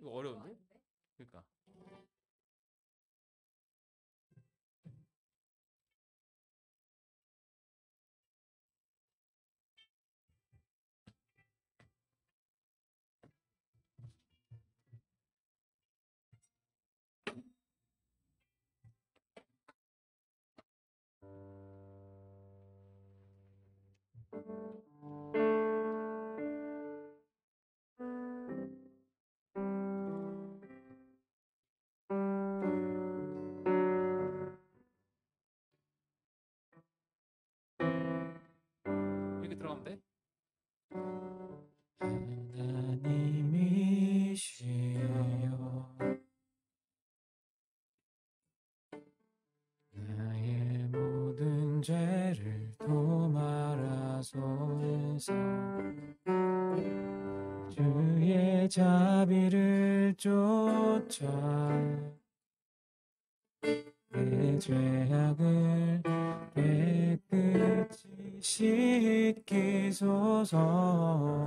이거 어려운데? 그러니까. 이렇게 들어가면 돼? 하나님이시여 나의 모든 죄를 도말하소서 주의 자비를 쫓아 내 죄악을 깨끗이 씻기소서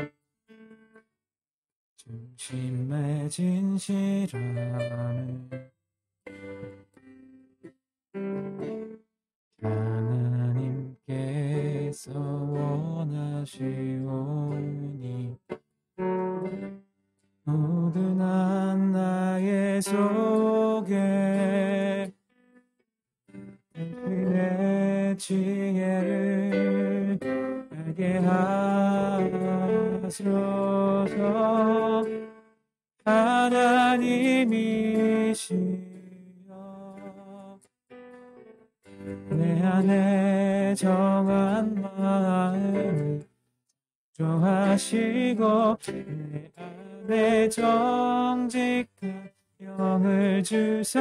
중심의 진실함을 하나님께서 원하시오니 모든 한 나의 속에 당신의 지혜를 알게 하소서 하나님이시여 내 안에 정한 마음을 조하시고 내 안에 정직한 영을 주사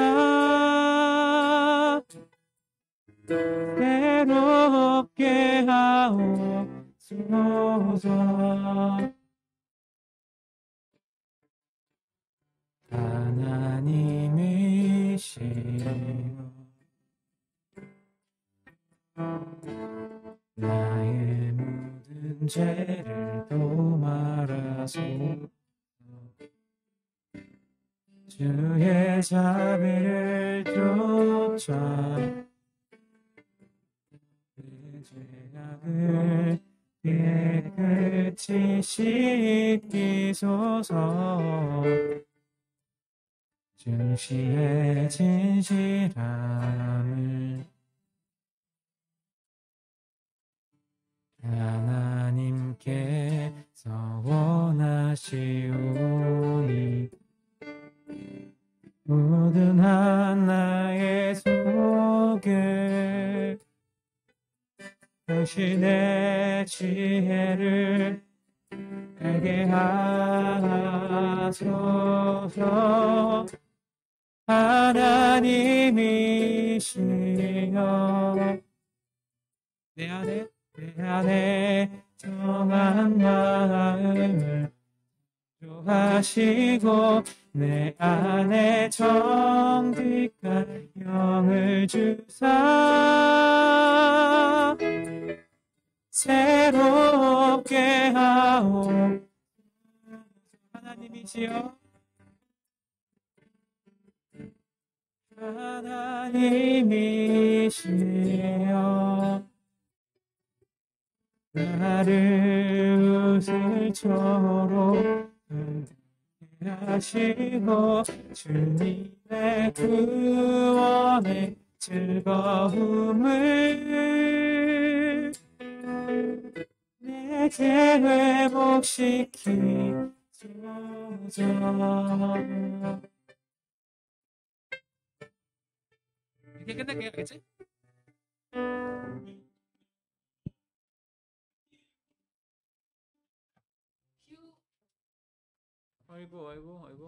새롭게 하옵소서 하나님이시여 나의 모든 죄를 도말하소서 주의 자비를 쫓아 내 죄악을 깨끗이 씻기소서 중시의 진실함을 하나님께서 원하시오니 모든 하나의 속에 당신의 지혜를 알게 하소서 하나님이시여 내 안에 정한 마음을 조하시고 내 안에 정직한 영을 주사 새롭게 하오 하나님이시여 하나님이시여 나를 웃을처럼 하시고 주님의 구원의 즐거움을 내게 회복시키소서 이렇게 끝낼게요 알겠지?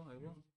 아이고.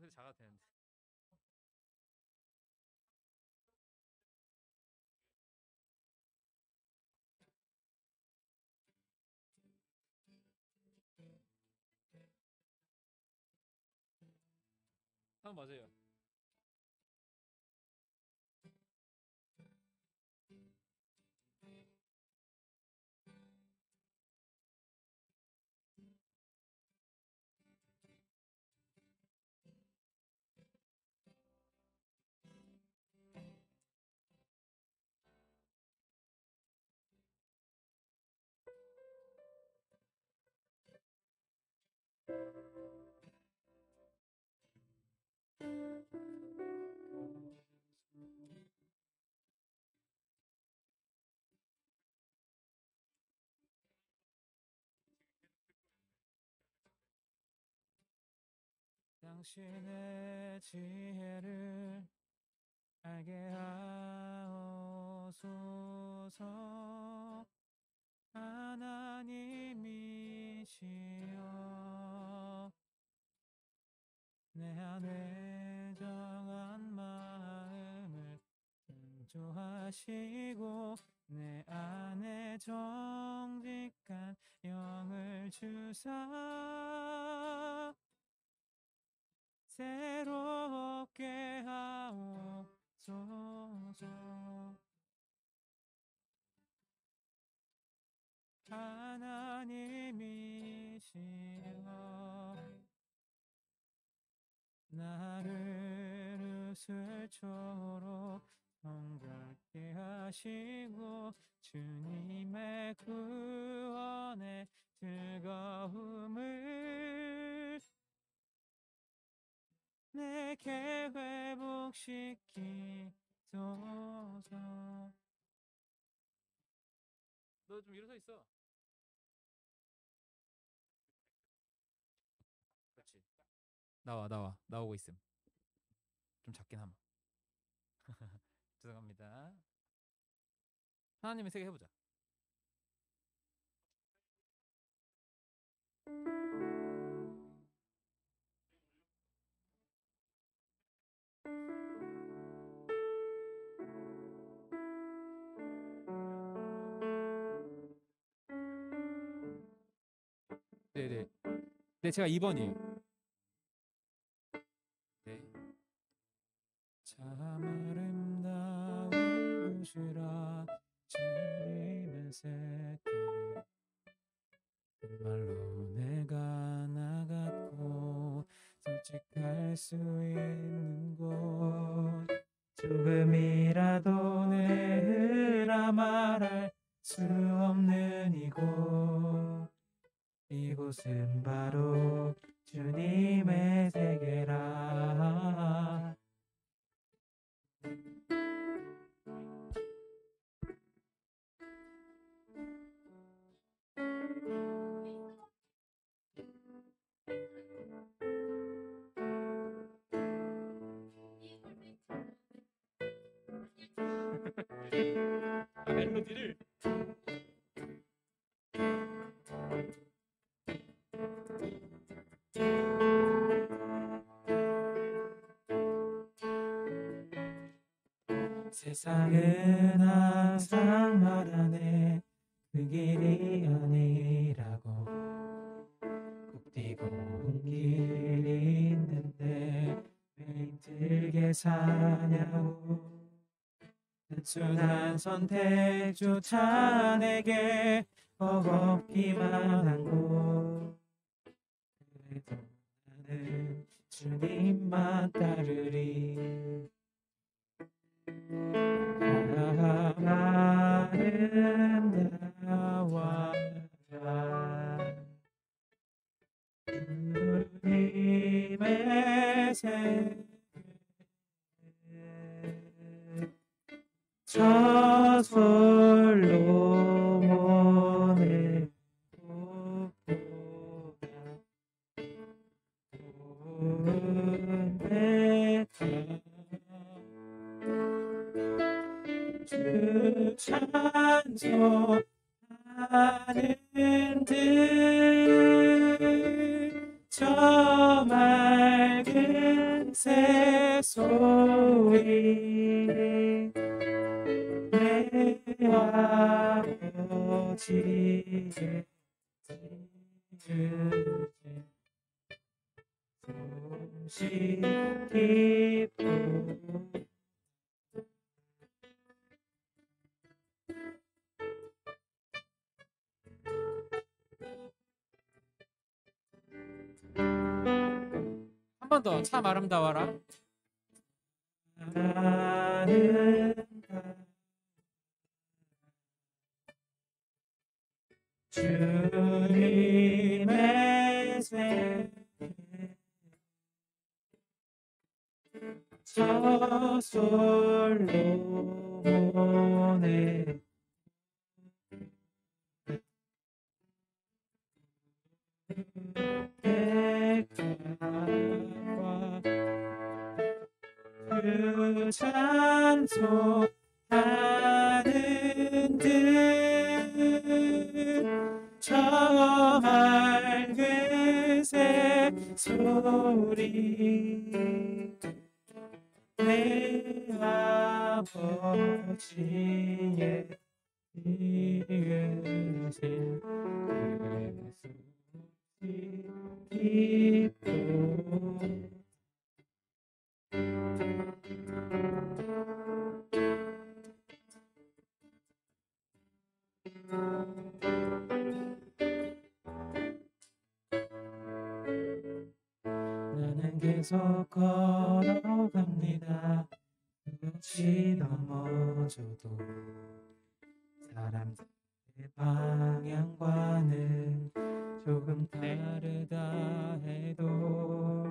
근데 작아도 되는데. 맞아요. 당신의 지혜를 알게 하옵소서. 하나님이시여, 내 안에 정한 마음을 인도하시고 내 안에 정직한 영을 주사 새롭게 하옵소서. 하나님이시여, 나를 웃을초록 정결케 하시고 주님의 구원의 즐거움을 내게 회복시키소서. 너 좀 일어서 있어. 그렇지. 나오고 있음. 좀 작긴 함. 죄송합니다. 하나님의 세계 해보자. 네네. 네, 제가 2번이에요. 네. 참 아름다운 곳이라 주님의 새끼, 정말로 내가 나갔고 솔직할 수 있는 곳, 조금이라도 내으라 말할 수 없는 이곳은 바로 주님의 세계라. 멜로디를 세상은 항상 말하네 그 길이 아니라고. 꼭 뛰고 온 길이 있는데 왜 힘들게 사냐고. 단순한 선택조차 내게 버겁기만 한 곳, 그래도 나는 주님만 따르리. 아름다워라 주님의 세계, 저 솔로몬의 꽃보다 고운 백합, 주 찬송하는 듯 저 맑은 새 소리 내 아버지의 소식 기쁘 한 번 더 참 아름다워라. 나는 주님의 세계 저솔로몬의 백합과 그 찬송하는 듯저 맑은 새 소리 내 아버지의 이으신 기쁨 나는 계속 걸어갑니다. 끝이 넘어져도 사람들의 방향과는 조금 다르다 해도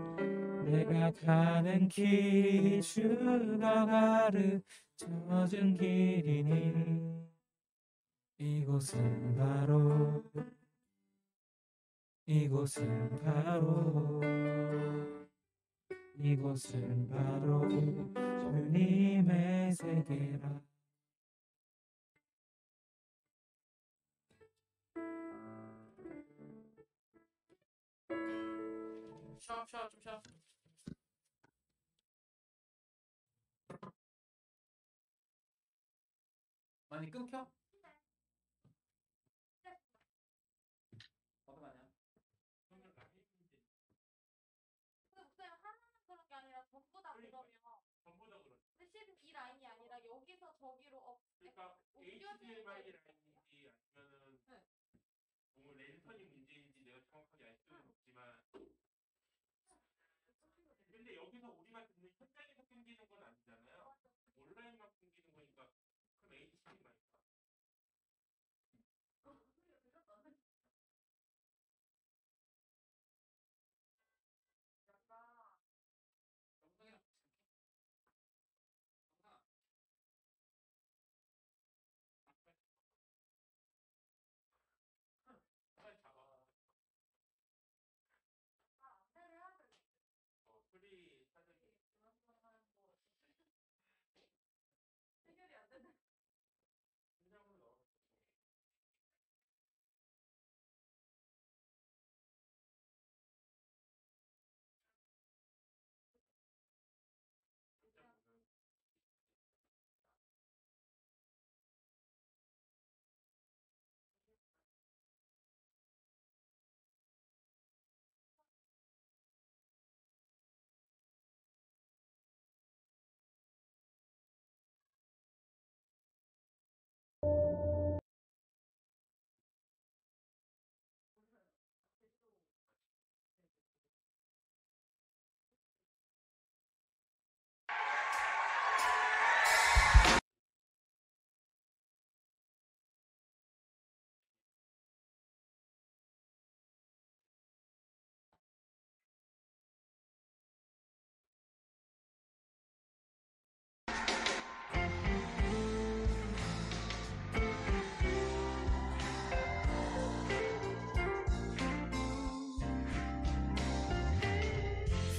내가 가는 길이 주가 가르쳐준 길이니 이곳은 바로 주님의 세계라. 쉬어 좀 쉬어. 많이 끊겨? 어떤 거냐? 근데 목사님 하나는 그런 게 아니라 전부 다 그러면 전부 다 그렇죠. 근데 실은 이 라인이 아니라 여기서 저기로 그러니까 HDMI 라인인지 아니면은 네. 뭐 랜선이 문제인지 내가 정확하게 알 수는 없지만 근데 여기서 우리가 듣는 현장에서 끊기는 건 아니잖아요. 온라인만 끊기는 거니까 그럼 HDMI가 영상이랑 빨리 잡아. 프리 사정이 해결이 안 된다. 현장으로 넣어.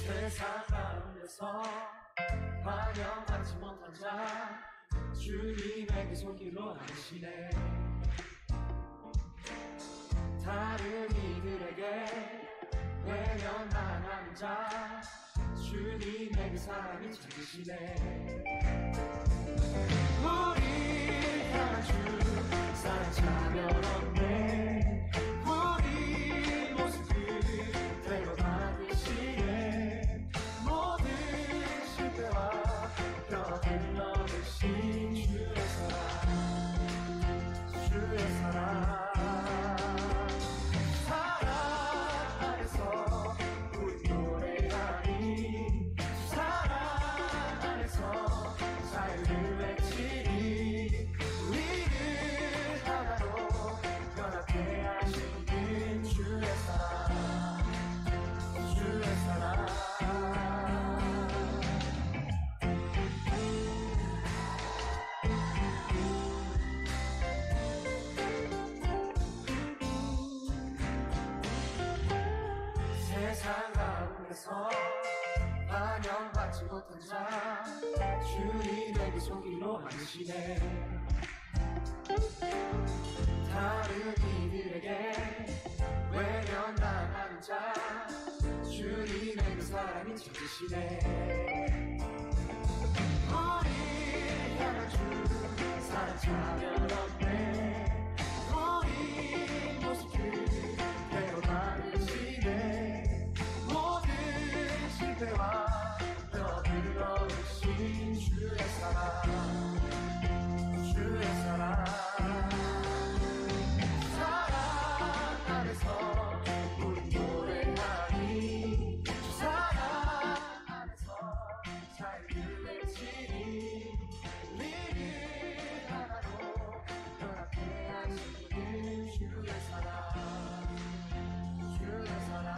세상 가운데서 환영하지 못한 자 주님에게 손길로 하시네. 다른 이들에게 외면당하는 자 주님의 그 사랑이 찾으시네. 우리 향한 주 사랑 차별 없네. 우리 모습 그대로 받으시네. 모든 실패와 뼈를 넣으신 주의 사랑, 주의 사랑. 사랑 안에서 우리 노래하니, 사랑 안에서 자유를 외치니, 우리를 하나로 연합해 하시는 주의 사랑, 주의 사랑. 세상 가운데서 반영받지 못한 자 주님에게 손길로 만드시네. 다른 이들에게 외면당하는 자 주님의 그 사랑이 찾으시네. 우리 향한 주 사랑 차별 없네. 우리 모습 그대로 받으시네. 모든 실패와 뼈를 넣으신 주의 사랑, 주의 사랑. 사랑 안에서 우리 노래하니, 주 사랑 안에서 자유를 외치니, 우리를 하나로 연합해 하시는 주의 사랑, 주의 사랑.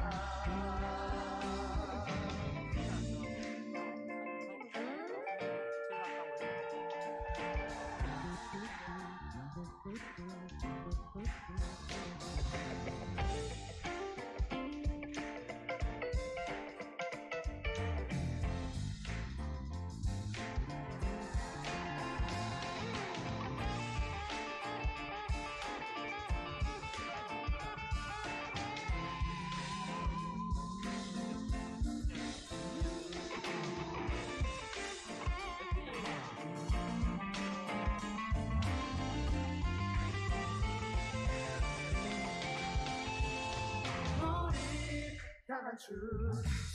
우리 향한 주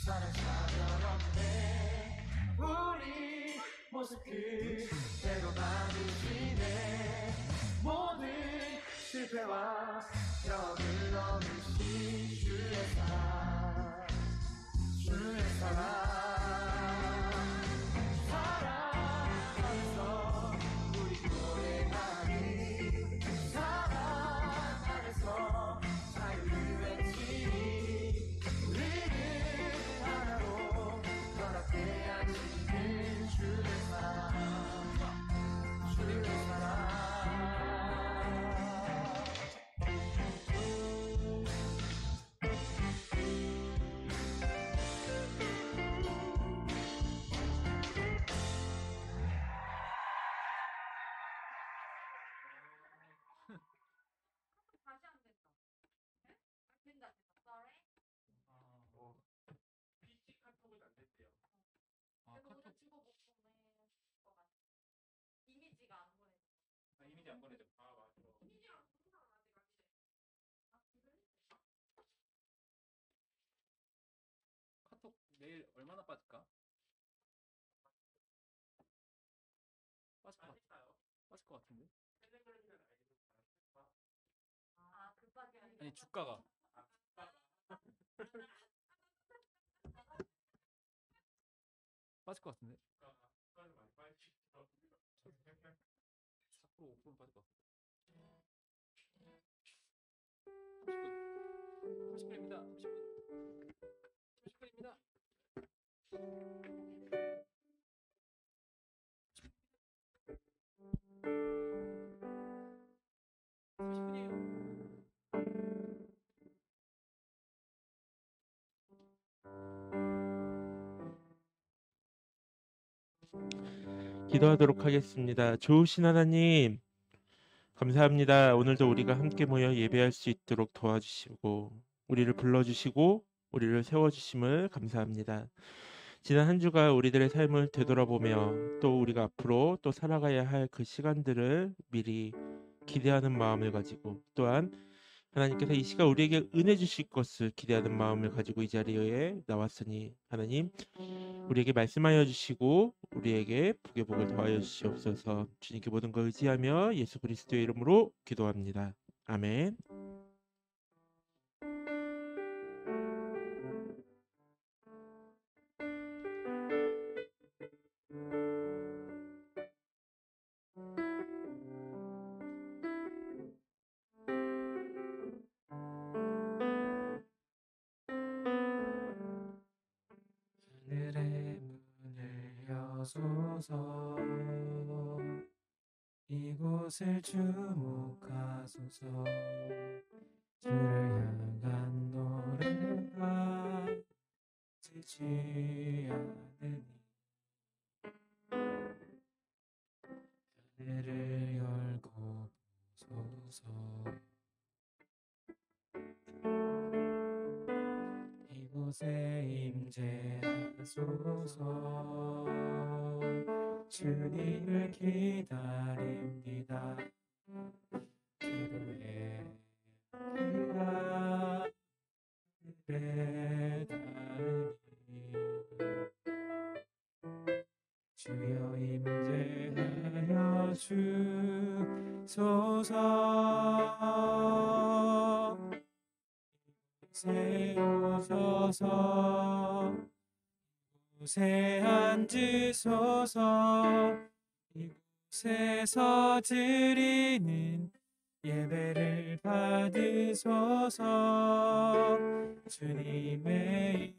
사랑 차별 없네. 우리 모습 그대로 받으시네. 모든 실패와 벽을 넘으신 주의 사랑, 주의 사랑. 사랑 안에서 우리 노래하니, 사랑 안에서 자유를 외치니, 우리를 하나로 연합해 하시는 주의 사랑, 주의 사랑. 다시 안 된다. 네? 아, 된다, 된다. Sorry. PC 카톡은 안 됐대요. 그래서 오늘 주고 못 보낼 것 같아. 이미지가 안 보내져. 이미지 안 보내줘. 아 맞아. 이미지랑 동영상은 아직 안 돼. 아, 그래? 카톡 내일 얼마나 빠질까? 빠질 것 같, 아닐까요? 빠질 것 같은데? 텔레그램이나 라이브로 다 아, 급하게 아니라. 아니 주가가 빠질 것 같은데? 시간을 많이 빨리 시켜서 4% 5% 빠질 것 같은데? 30분입니다. 30분. 30분입니다. 기도하도록 하겠습니다. 좋으신 하나님, 감사합니다. 오늘도 우리가 함께 모여 예배할 수 있도록 도와주시고 우리를 불러주시고 우리를 세워주심을 감사합니다. 지난 한 주간 우리들의 삶을 되돌아보며 또 우리가 앞으로 또 살아가야 할 그 시간들을 미리 기대하는 마음을 가지고, 또한 하나님께서 이 시간 우리에게 은혜 주실 것을 기대하는 마음을 가지고 이 자리에 나왔으니, 하나님 우리에게 말씀하여 주시고 우리에게 복의 복을 더하여 주시옵소서. 주님께 모든 걸 의지하며 예수 그리스도의 이름으로 기도합니다. 아멘. 하늘의 문을 여소서 이곳을 주목하소서 주를 향한 노래가 지지 않으니 하늘을 열고 보소서 이곳에 임재하소서 주님을 기다립니다. 기도해 기다 그래 닿으니 주여 임재하여 주소서 이곳에 오셔서 이곳에 앉으소서 이곳에서 드리는 예배를 받으소서 주님의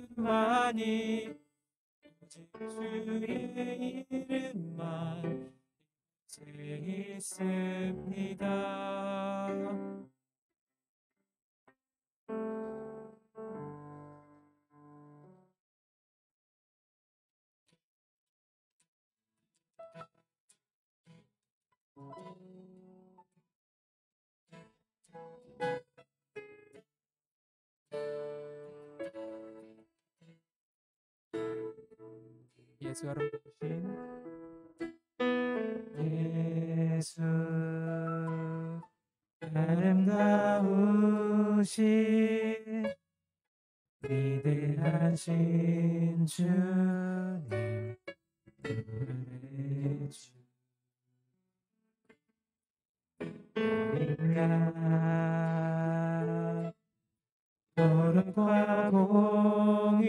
이름만이 오직 주의 이름만 이곳에 있습니다. 예수 아름다우신 위대하신 주님 부활의 주 어린양 푸른과 공이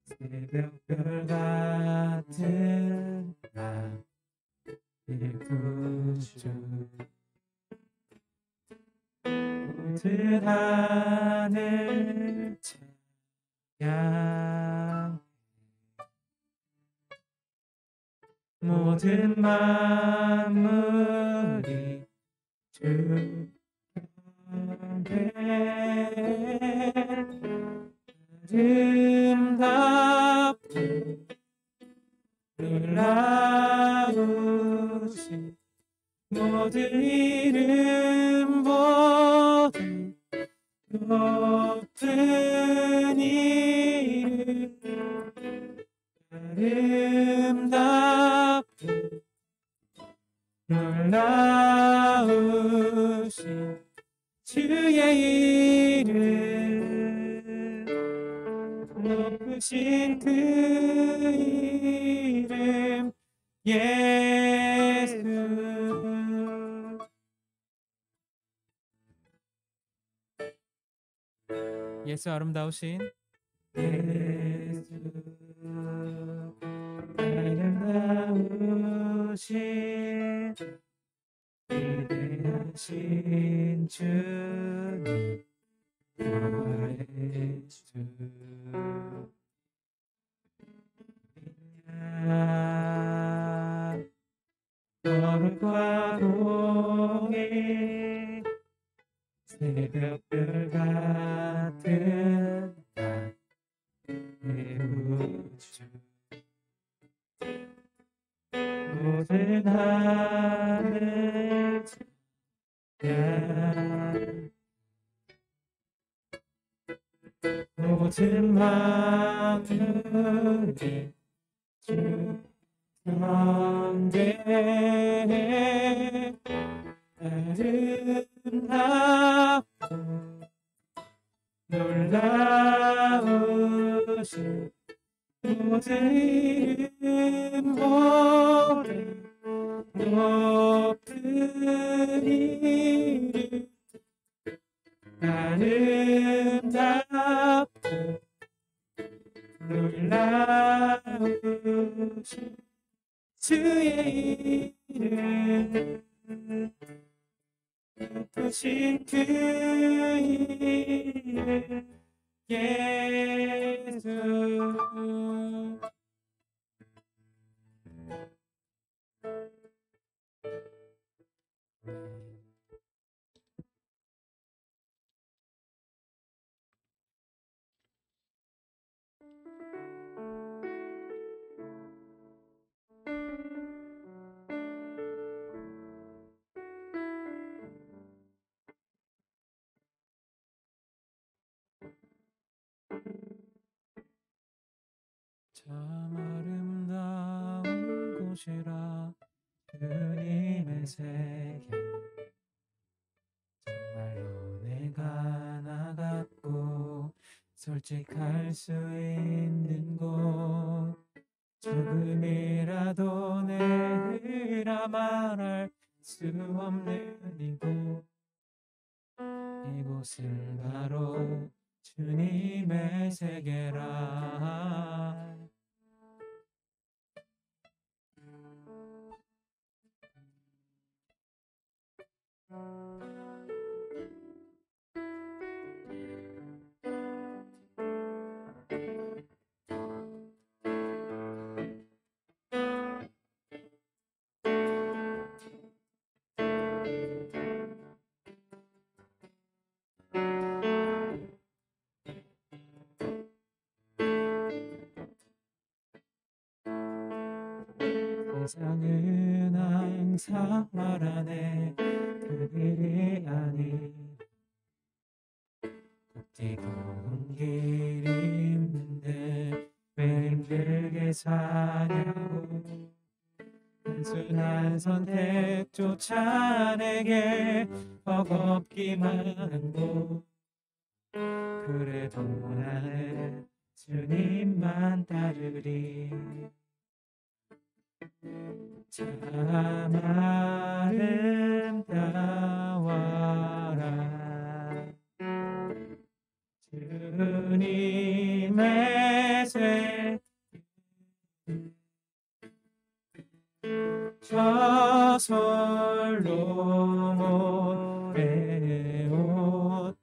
새벽별 같은 나의 구주 모든 하늘 찬양 모든 만물이 주 앞에 아름답고 놀라우신 모든 이름보다 높은 이름 아름답고 놀라우신 주의 이름 높으신 그 이름 예수 예수 아름다우신 예수 아름다우신 위대하신 주님 부활의 주 거룩과 공의 새벽별 같은 나의 우주 모든 하늘 찬양 모든 마음이 주 경배해 아름답고 놀라우신 모든 이름 보래 높은 이름 아름답고 놀라우신 주의 이름 예쁘신 그 이름 예수 참 아름다운 곳이라 주님의 세계 정말로 내가 나갔고 솔직할 수 있는 곳 조금이라도 내라 말할 수 없는 이곳은 바로 주님의 세계라 세상은 항상 말하네 그들이 아닌 곱디고 길이 있는데 왜 힘들게 사냐고 단순한 선택조차 내게 버겁기만 한고 그래도 나는 주님만 따르리 참 아름다워라 주님의 새 저솔로 모래옷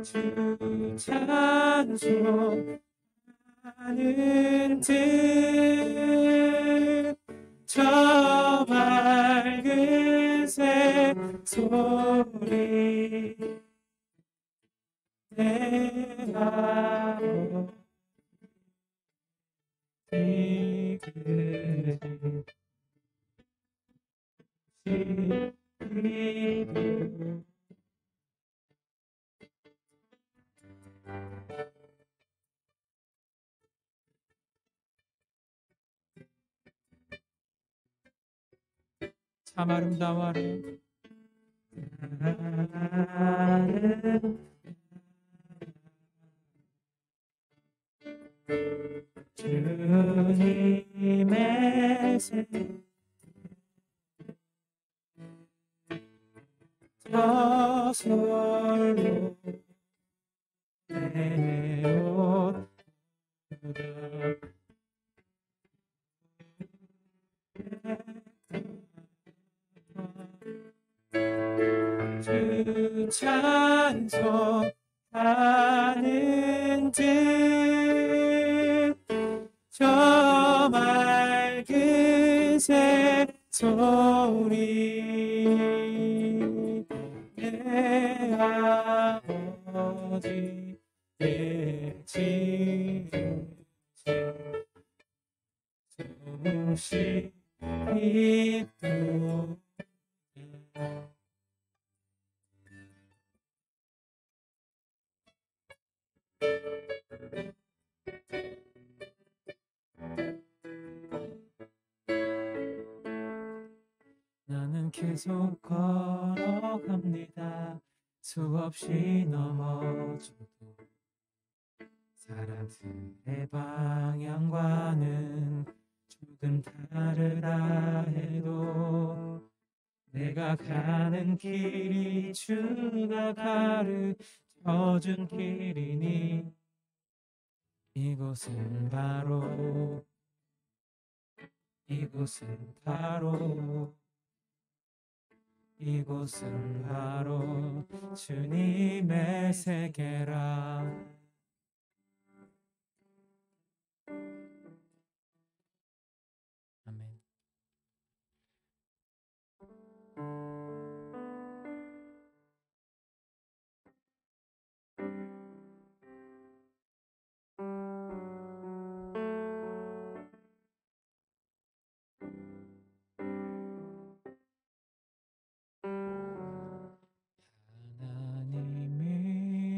주 찬송하는 듯저 맑은 새 소리 내가 어디 그리 참 아름다워라 주님의 새 저솔로 내 옷 주 찬송하는 듯저 맑은 새 소리 내 아버지의 지으신 기쁘게 나는 계속 걸어갑니다. 수없이 넘어져도 사람들의 방향과는 조금 다르다 해도 내가 가는 길이 주가 가르쳐준 길이니 이곳은 바로 이곳은 바로 주님의 세계라. 아멘.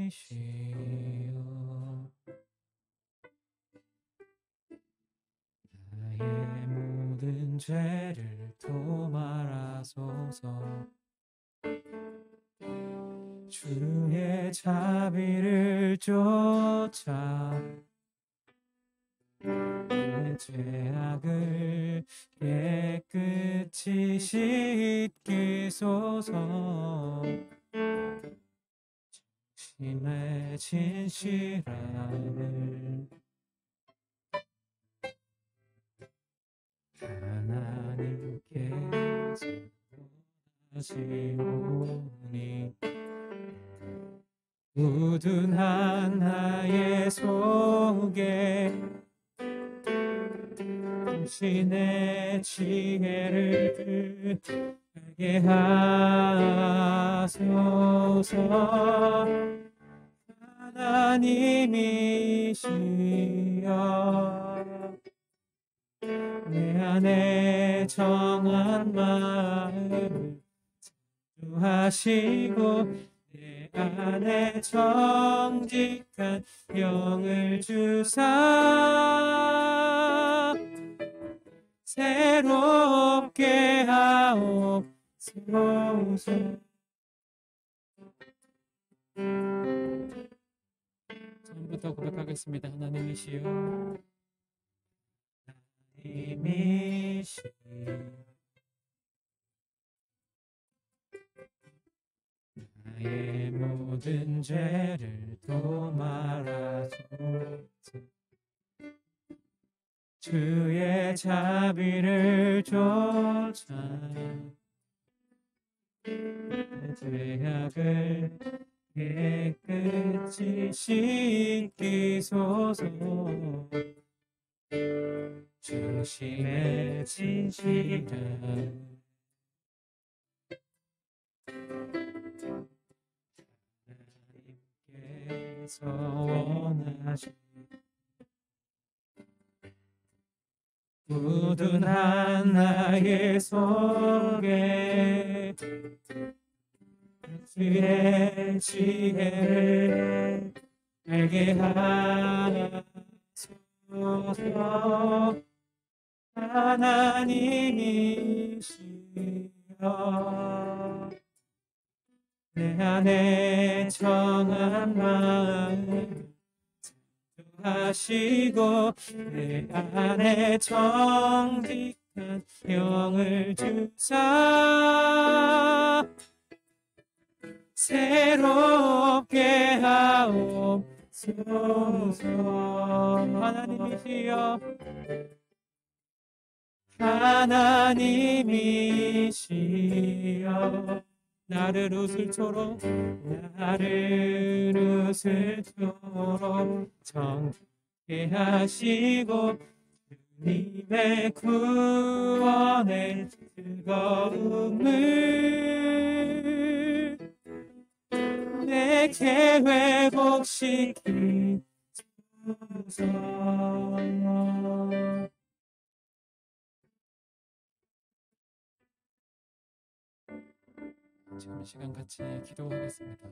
하나님이시여 나의 모든 죄를 도말하소서. 주의 자비를 쫓아 내 죄악을 깨끗이 씻기소서. 신의 진실함을 하나님께서 하시오니 우둔한 나의 속에 당신의 지혜를 알게 하소서. 하나님이시여 내 안에 정한 마음을 하시고 내 안에 정직한 영을 주사 새롭게 하옵소서. 처음부터 고백하겠습니다. 하나님이시여 하나님이시여 나의 모든 죄를 도말하소서. 주의 자비를 쫓아 내 죄악을 깨끗이 씻기소서. 중심의 진실은 하나님께서 원하시 우둔한 나의 속에 주의 지혜를 알게 하소서. 하나님이시여 내 안에 정한 마음 하시고 내 안에 정직한 영을 주사 새롭게 하옵소서. 하나님이시여 하나님이시여 나를 웃을초록 정케 하시고 주님의 구원의 즐거움을 내게 회복시키소서. 지금 이 시간 같이 기도하겠습니다.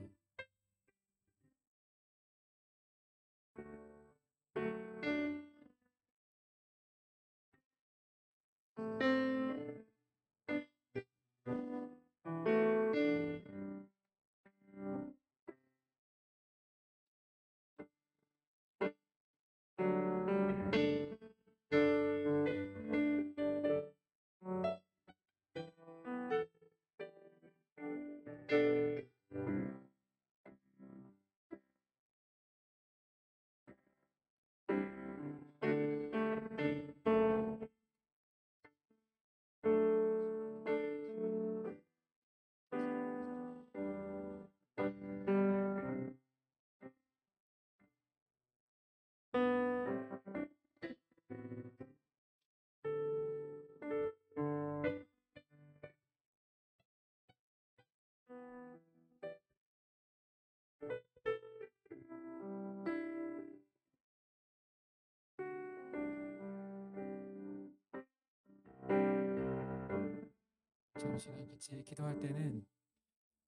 지금 이 시간 같이 기도할 때는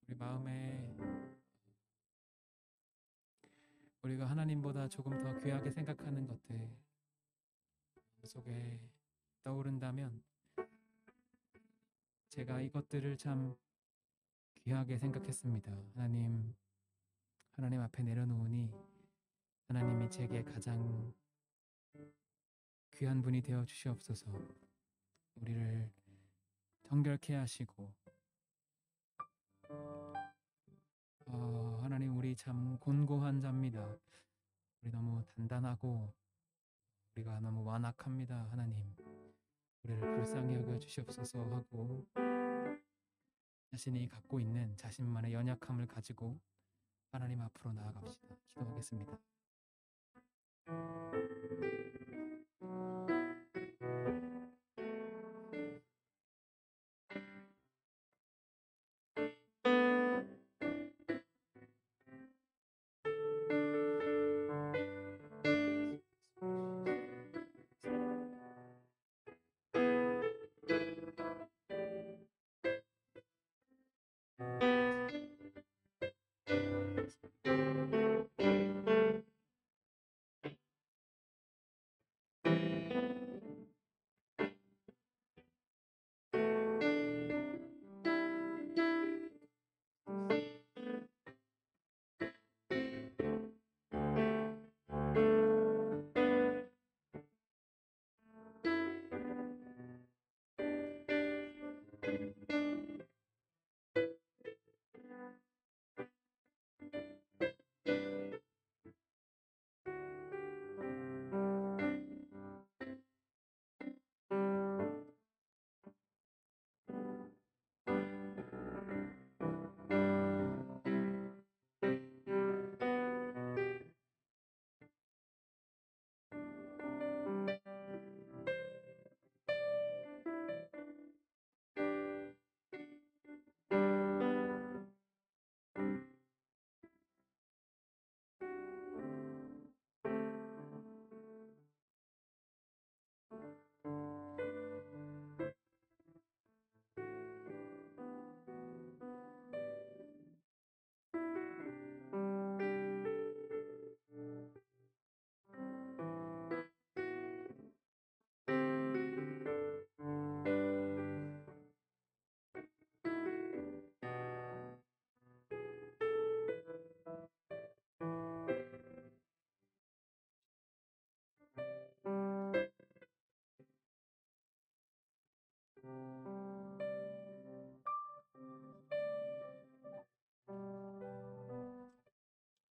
우리 마음에 우리가 하나님보다 조금 더 귀하게 생각하는 것들 속에 떠오른다면 제가 이것들을 참 귀하게 생각했습니다. 하나님 앞에 내려놓으니 하나님이 제게 가장 귀한 분이 되어 주시옵소서. 우리를 정결케 하시고 하나님, 우리 참 곤고한 자입니다. 우리 너무 단단하고 우리가 너무 완악합니다. 하나님, 우리를 불쌍히 여겨 주시옵소서 하고 자신이 갖고 있는 자신만의 연약함을 가지고 하나님 앞으로 나아갑시다. 기도하겠습니다.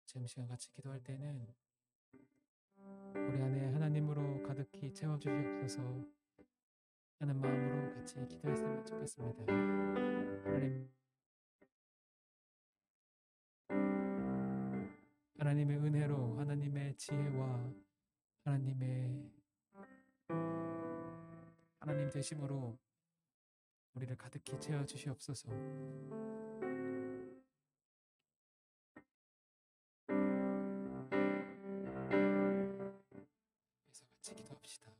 지금 시간 같이 기도할 때는 우리 안에 하나님으로 가득히 채워주시옵소서 하는 마음으로 같이 기도했으면 좋겠습니다. 하나님의 은혜로, 하나님의 지혜와 하나님 되심으로 우리를 가득히 채워주시옵소서. 그래서 같이 기도합시다.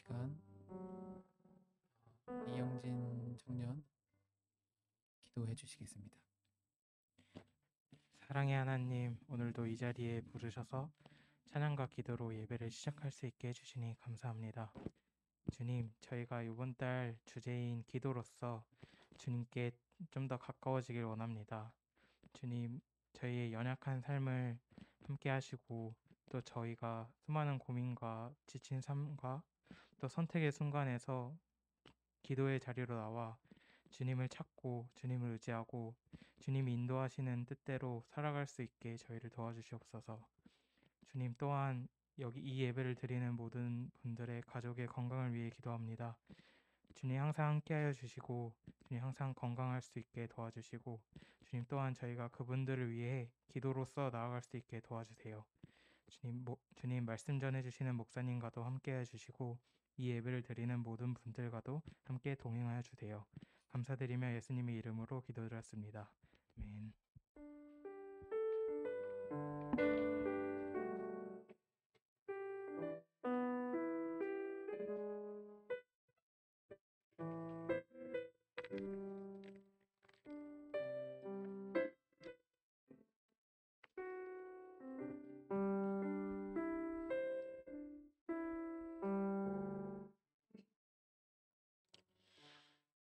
시간 이영진 청년 기도해 주시겠습니다. 사랑의 하나님, 오늘도 이 자리에 부르셔서 찬양과 기도로 예배를 시작할 수 있게 해주시니 감사합니다. 주님, 저희가 이번 달 주제인 기도로서 주님께 좀 더 가까워지길 원합니다. 주님, 저희의 연약한 삶을 함께 하시고 또 저희가 수많은 고민과 지친 삶과 또 선택의 순간에서 기도의 자리로 나와 주님을 찾고 주님을 의지하고 주님이 인도하시는 뜻대로 살아갈 수 있게 저희를 도와주시옵소서. 주님, 또한 여기 이 예배를 드리는 모든 분들의 가족의 건강을 위해 기도합니다. 주님 항상 함께하여 주시고 주님 항상 건강할 수 있게 도와주시고 주님 또한 저희가 그분들을 위해 기도로서 나아갈 수 있게 도와주세요. 주님 말씀 전해주시는 목사님과도 함께해 주시고 이 예배를 드리는 모든 분들과도 함께 동행하여 주세요. 감사드리며 예수님의 이름으로 기도드렸습니다. 아멘.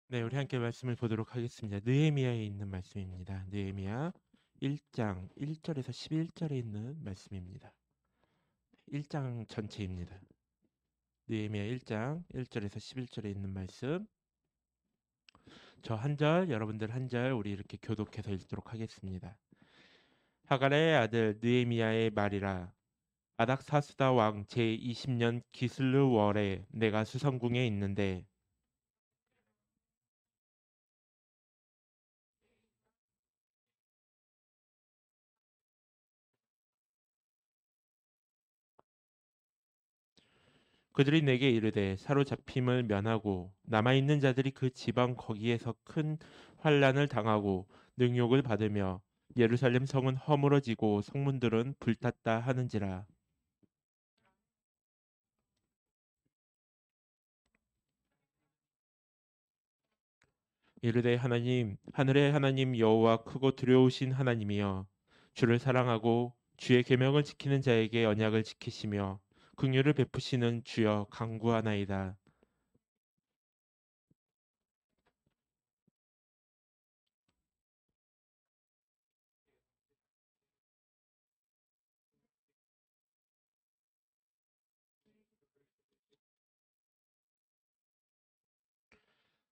네, 우리 함께 말씀을 보도록 하겠습니다. 느헤미야에 있는 말씀입니다. 느헤미야 1장 1절에서 11절에 있는 말씀입니다. 1장 전체입니다. 느헤미야 1장 1절에서 11절에 있는 말씀. 저 한 절, 여러분들 한 절 우리 이렇게 교독해서 읽도록 하겠습니다. 하갈의 아들 느헤미야의 말이라. 아닥사스다 왕 제20년 기슬르 월에 내가 수성궁에 있는데 그들이 내게 이르되 사로잡힘을 면하고 남아있는 자들이 그 지방 거기에서 큰 환난을 당하고 능욕을 받으며 예루살렘 성은 허물어지고 성문들은 불탔다 하는지라. 이르되 하나님, 하늘의 하나님 여호와 크고 두려우신 하나님이여, 주를 사랑하고 주의 계명을 지키는 자에게 언약을 지키시며 긍휼을 베푸시는 주여 간구하나이다.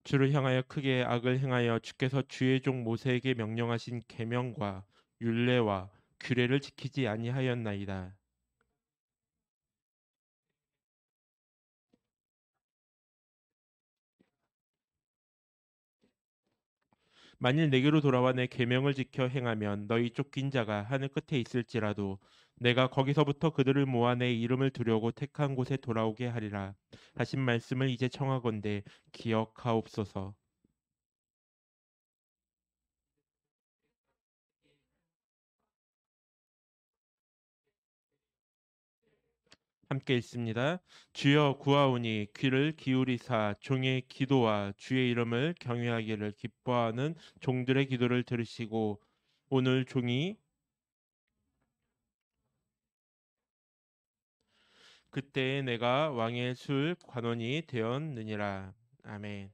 주를 향하여 크게 악을 행하여 주께서 주의 종 모세에게 명령하신 계명과 율례와 규례를 지키지 아니하였나이다. 만일 내게로 돌아와 내 계명을 지켜 행하면 너희 쫓긴 자가 하늘 끝에 있을지라도 내가 거기서부터 그들을 모아 내 이름을 두려고 택한 곳에 돌아오게 하리라 하신 말씀을 이제 청하건대 기억하옵소서. 함께 읽습니다. 주여 구하오니 귀를 기울이사 종의 기도와 주의 이름을 경외하기를 기뻐하는 종들의 기도를 들으시고 오늘 종이 그때에 내가 왕의 술 관원이 되었느니라. 아멘.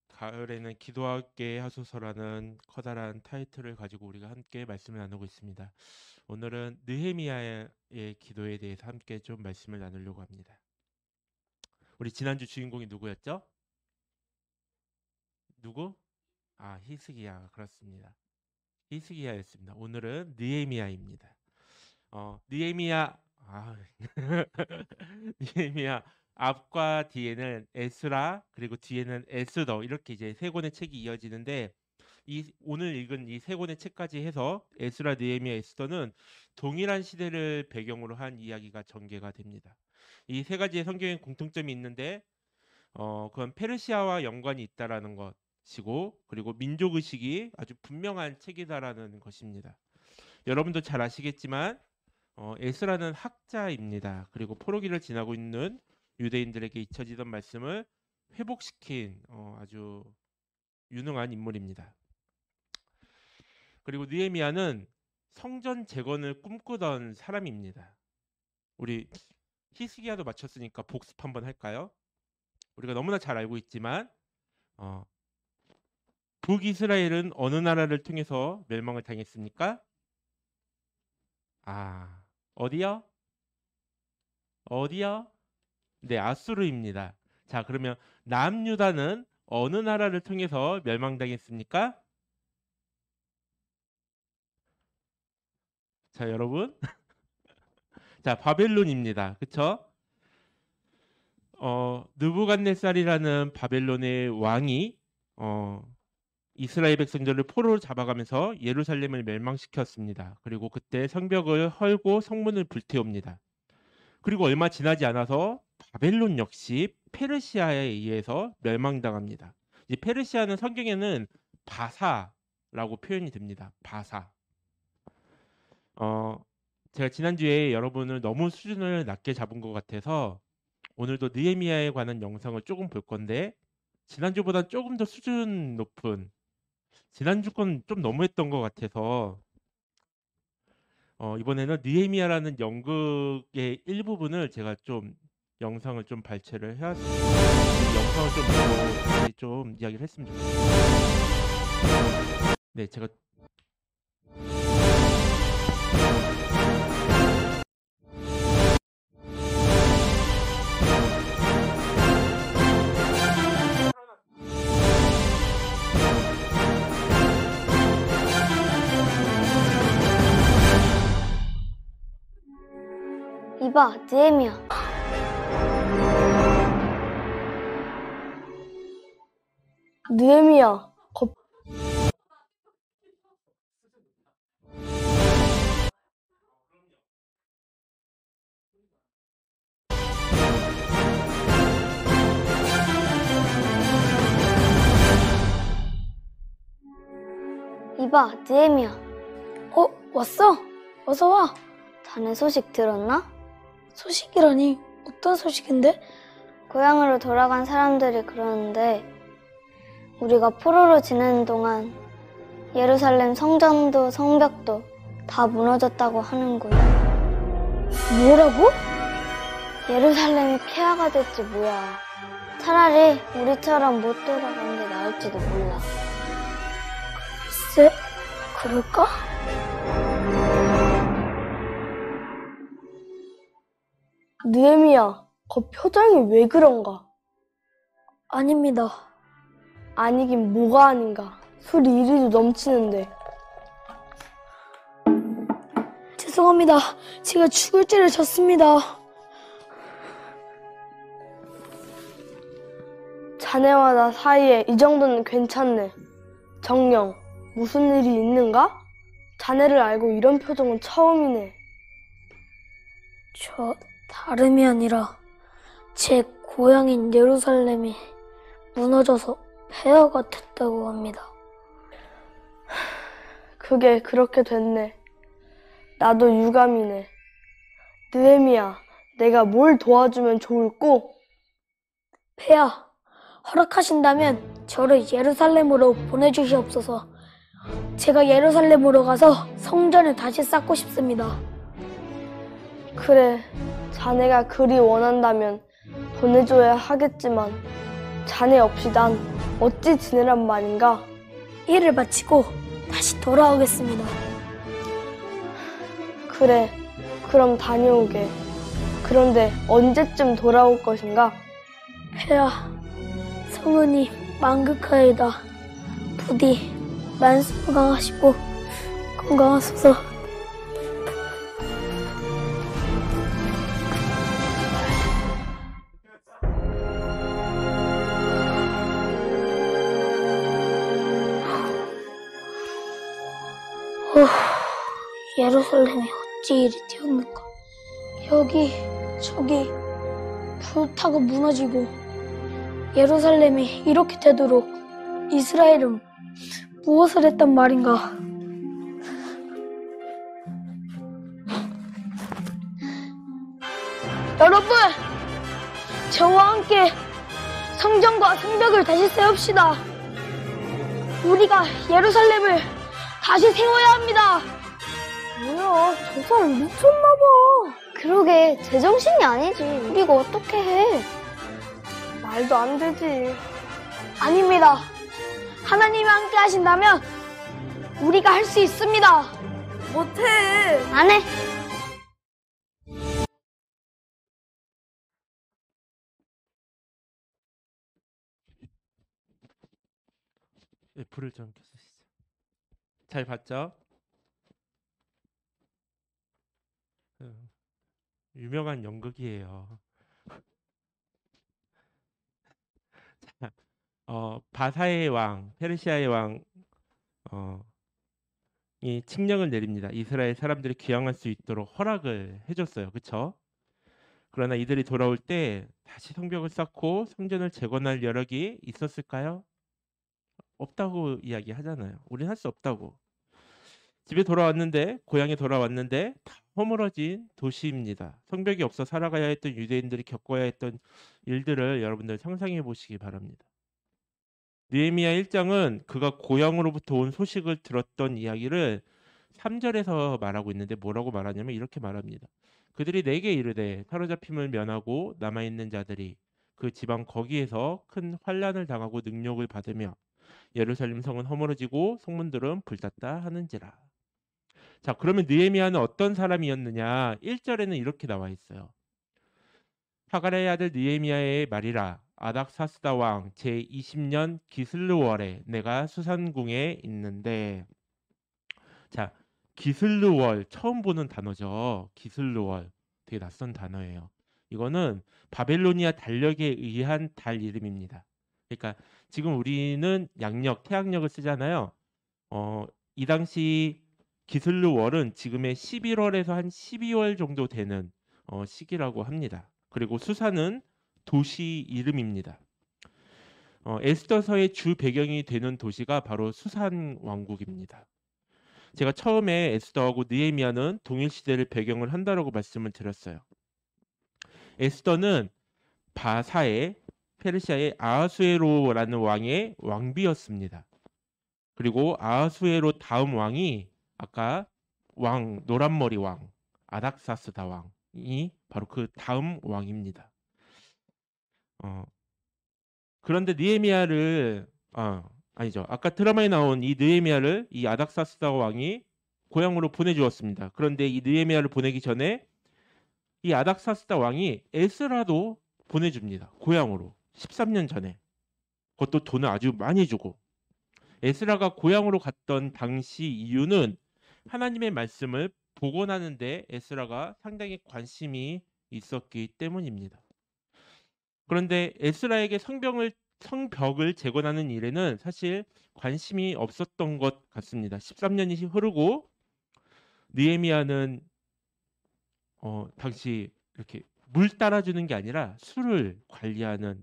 가을에는 기도하게 하소서라는 커다란 타이틀을 가지고 우리가 함께 말씀을 나누고 있습니다. 오늘은 느헤미야의 기도에 대해서 함께 좀 말씀을 나누려고 합니다. 우리 지난주 주인공이 누구였죠? 누구? 아, 히스기야. 그렇습니다. 히스기야였습니다. 오늘은 느헤미야입니다. 느헤미야 느헤미야 앞과 뒤에는 에스라 그리고 뒤에는 에스더 이렇게 이제 세 권의 책이 이어지는데 오늘 읽은 이 세 권의 책까지 해서 에스라, 느헤미야, 에스더는 동일한 시대를 배경으로 한 이야기가 전개가 됩니다. 이 세 가지의 성경에 공통점이 있는데 그건 페르시아와 연관이 있다라는 것이고 그리고 민족 의식이 아주 분명한 책이다라는 것입니다. 여러분도 잘 아시겠지만 에스라는 학자입니다. 그리고 포로기를 지나고 있는 유대인들에게 잊혀지던 말씀을 회복시킨 아주 유능한 인물입니다. 그리고 느헤미야는 성전 재건을 꿈꾸던 사람입니다. 우리 히스기야도 마쳤으니까 복습 한번 할까요? 우리가 너무나 잘 알고 있지만 북이스라엘은 어느 나라를 통해서 멸망을 당했습니까? 어디요? 어디요? 네, 아수르입니다. 자, 그러면 남유다는 어느 나라를 통해서 멸망당했습니까? 자, 여러분. 자, 바벨론입니다. 그쵸? 느부갓네살이라는 바벨론의 왕이 이스라엘 백성들을 포로로 잡아가면서 예루살렘을 멸망시켰습니다. 그리고 그때 성벽을 헐고 성문을 불태웁니다. 그리고 얼마 지나지 않아서 바벨론 역시 페르시아에 의해서 멸망당합니다. 이 페르시아는 성경에는 바사라고 표현이 됩니다. 바사. 제가 지난주에 여러분을 너무 수준을 낮게 잡은 것 같아서 오늘도 느헤미야에 관한 영상을 조금 볼 건데 지난주보다 조금 더 수준 높은, 지난주 건 좀 너무했던 것 같아서 이번에는 느헤미야라는 연극의 일부분을 제가 좀 영상을 좀 발췌를 해왔습니다. 이 영상을 좀 보고 좀 이야기를 했으면 좋겠습니다. 네, 제가 이봐, 느헤미야. 느헤미야, 이봐, 느헤미야. 왔어? 어서 와. 자네 소식 들었나? 소식이라니? 어떤 소식인데? 고향으로 돌아간 사람들이 그러는데 우리가 포로로 지내는 동안 예루살렘 성전도 성벽도 다 무너졌다고 하는 거야. 뭐라고? 예루살렘이 폐허가 됐지 뭐야. 차라리 우리처럼 못 돌아간 게 나을지도 몰라. 글쎄, 그럴까? 느헤미야, 그 표정이 왜 그런가? 아닙니다. 아니긴 뭐가 아닌가. 술이 이리도 넘치는데. 죄송합니다. 제가 죽을 죄를 졌습니다. 자네와 나 사이에 이 정도는 괜찮네. 정녕, 무슨 일이 있는가? 자네를 알고 이런 표정은 처음이네. 저 다름이 아니라 제 고향인 예루살렘이 무너져서 폐허가 됐다고 합니다. 그게 그렇게 됐네. 나도 유감이네. 느헤미야, 내가 뭘 도와주면 좋을꼬? 폐하, 허락하신다면 저를 예루살렘으로 보내주시옵소서. 제가 예루살렘으로 가서 성전을 다시 쌓고 싶습니다. 그래, 자네가 그리 원한다면 보내줘야 하겠지만 자네 없이 난 어찌 지내란 말인가? 일을 마치고 다시 돌아오겠습니다. 그래, 그럼 다녀오게. 그런데 언제쯤 돌아올 것인가? 폐하, 성은이 만극하이다. 부디 만수무강하시고 건강하소서. 예루살렘이 어찌 이리 되었는가. 여기 저기 불타고 무너지고 예루살렘이 이렇게 되도록 이스라엘은 무엇을 했단 말인가. 여러분, 저와 함께 성전과 성벽을 다시 세웁시다. 우리가 예루살렘을 다시 세워야 합니다. 뭐야, 저 사람 미쳤나봐. 그러게, 제정신이 아니지. 우리가 어떻게 해? 말도 안 되지. 아닙니다. 하나님이 함께 하신다면 우리가 할 수 있습니다. 못해. 안 해. 네, 불을 좀 켜주시죠. 잘 봤죠? 유명한 연극이에요. 자, 바사의 왕, 페르시아의 왕, 이 칙령을 내립니다. 이스라엘 사람들이 귀향할 수 있도록 허락을 해줬어요. 그렇죠? 그러나 이들이 돌아올 때 다시 성벽을 쌓고 성전을 재건할 여력이 있었을까요? 없다고 이야기하잖아요. 우린 할 수 없다고. 집에 돌아왔는데, 고향에 돌아왔는데 다 허물어진 도시입니다. 성벽이 없어 살아가야 했던 유대인들이 겪어야 했던 일들을 여러분들 상상해 보시기 바랍니다. 느헤미야 1장은 그가 고향으로부터 온 소식을 들었던 이야기를 3절에서 말하고 있는데 뭐라고 말하냐면 이렇게 말합니다. 그들이 내게 이르되 사로잡힘을 면하고 남아있는 자들이 그 지방 거기에서 큰 환난을 당하고 능욕을 받으며 예루살렘 성은 허물어지고 성문들은 불탔다 하는지라. 자, 그러면 느헤미야는 어떤 사람이었느냐? 1절에는 이렇게 나와 있어요. 하가랴의 아들 느헤미야의 말이라. 아닥사스다 왕 제20년 기슬르월에 내가 수산궁에 있는데. 자, 기슬르월 처음 보는 단어죠. 기슬르월 되게 낯선 단어예요. 이거는 바벨로니아 달력에 의한 달 이름입니다. 그러니까 지금 우리는 양력, 태양력을 쓰잖아요. 이 당시 기슬르월은 지금의 11월에서 한 12월 정도 되는 시기라고 합니다. 그리고 수산은 도시 이름입니다. 에스더서의 주 배경이 되는 도시가 바로 수산 왕국입니다. 제가 처음에 에스더하고 느헤미야는 동일 시대를 배경을 한다라고 말씀을 드렸어요. 에스더는 바사의 페르시아의 아하수에로라는 왕의 왕비였습니다. 그리고 아하수에로 다음 왕이 아까 왕 노란머리 왕 아닥사스다 왕이 바로 그 다음 왕입니다. 그런데 느헤미야를 아니죠. 아까 드라마에 나온 이 느헤미야를 이 아닥사스다 왕이 고향으로 보내주었습니다. 그런데 이 느헤미야를 보내기 전에 이 아닥사스다 왕이 에스라도 보내줍니다. 고향으로 13년 전에. 그것도 돈을 아주 많이 주고. 에스라가 고향으로 갔던 당시 이유는 하나님의 말씀을 복원하는 데 에스라가 상당히 관심이 있었기 때문입니다. 그런데 에스라에게 성벽을 재건하는 일에는 사실 관심이 없었던 것 같습니다. 13년이 흐르고 느헤미야는 당시 이렇게 물 따라주는 게 아니라 술을 관리하는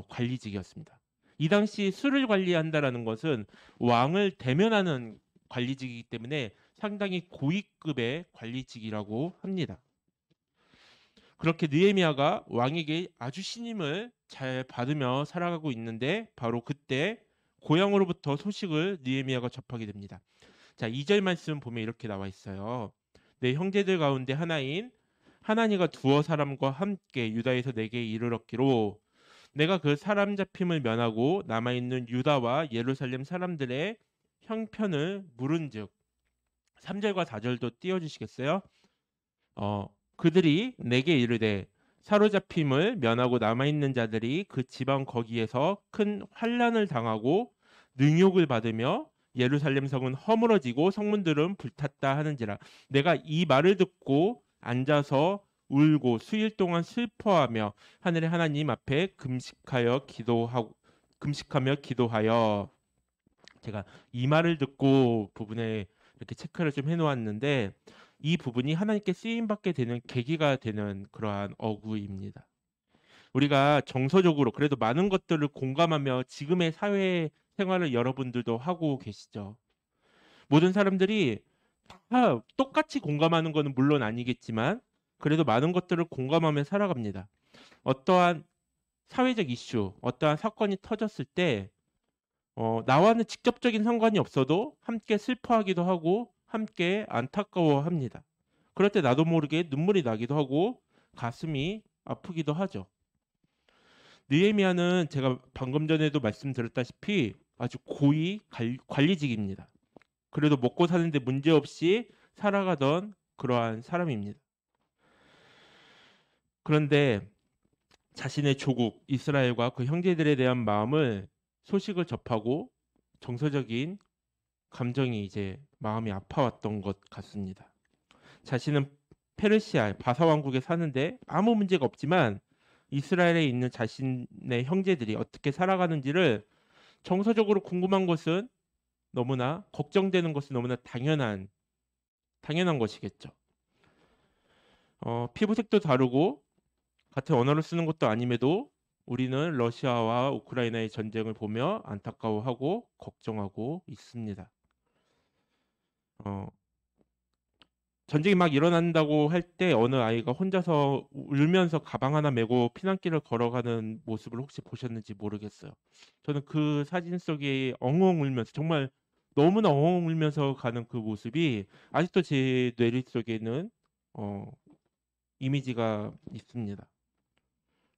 관리직이었습니다. 이 당시 술을 관리한다라는 것은 왕을 대면하는 관리직이기 때문에 상당히 고위급의 관리직이라고 합니다. 그렇게 느헤미야가 왕에게 아주 신임을 잘 받으며 살아가고 있는데 바로 그때 고향으로부터 소식을 느헤미야가 접하게 됩니다. 자, 2절 말씀 보면 이렇게 나와 있어요. 내 형제들 가운데 하나인 하나니가 두어 사람과 함께 유다에서 내게 이르렀기로 내가 그 사람 잡힘을 면하고 남아있는 유다와 예루살렘 사람들의 형편을 물은즉 3절과 4절도 띄워주시겠어요? 그들이 내게 이르되 사로잡힘을 면하고 남아있는 자들이 그 지방 거기에서 큰 환난을 당하고 능욕을 받으며 예루살렘 성은 허물어지고 성문들은 불탔다 하는지라. 내가 이 말을 듣고 앉아서 울고 수일 동안 슬퍼하며 하늘의 하나님 앞에 금식하며 기도하여. 제가 이 말을 듣고 부분에 이렇게 체크를 좀 해놓았는데 이 부분이 하나님께 쓰임받게 되는 계기가 되는 그러한 어구입니다. 우리가 정서적으로 그래도 많은 것들을 공감하며 지금의 사회 생활을 여러분들도 하고 계시죠. 모든 사람들이 다 똑같이 공감하는 것은 물론 아니겠지만 그래도 많은 것들을 공감하며 살아갑니다. 어떠한 사회적 이슈, 어떠한 사건이 터졌을 때 나와는 직접적인 상관이 없어도 함께 슬퍼하기도 하고 함께 안타까워합니다. 그럴 때 나도 모르게 눈물이 나기도 하고 가슴이 아프기도 하죠. 느헤미야는 제가 방금 전에도 말씀드렸다시피 아주 고위 관리직입니다. 그래도 먹고 사는데 문제없이 살아가던 그러한 사람입니다. 그런데 자신의 조국 이스라엘과 그 형제들에 대한 마음을 소식을 접하고 정서적인 감정이 이제 마음이 아파왔던 것 같습니다. 자신은 페르시아 바사 왕국에 사는데 아무 문제가 없지만 이스라엘에 있는 자신의 형제들이 어떻게 살아가는지를 정서적으로 궁금한 것은 너무나 걱정되는 것은 너무나 당연한 것이겠죠. 피부색도 다르고 같은 언어를 쓰는 것도 아님에도 우리는 러시아와 우크라이나의 전쟁을 보며 안타까워하고 걱정하고 있습니다. 전쟁이 막 일어난다고 할 때 어느 아이가 혼자서 울면서 가방 하나 메고 피난길을 걸어가는 모습을 혹시 보셨는지 모르겠어요. 저는 그 사진 속에 엉엉 울면서 정말 너무나 엉엉 울면서 가는 그 모습이 아직도 제 뇌리 속에는 이미지가 있습니다.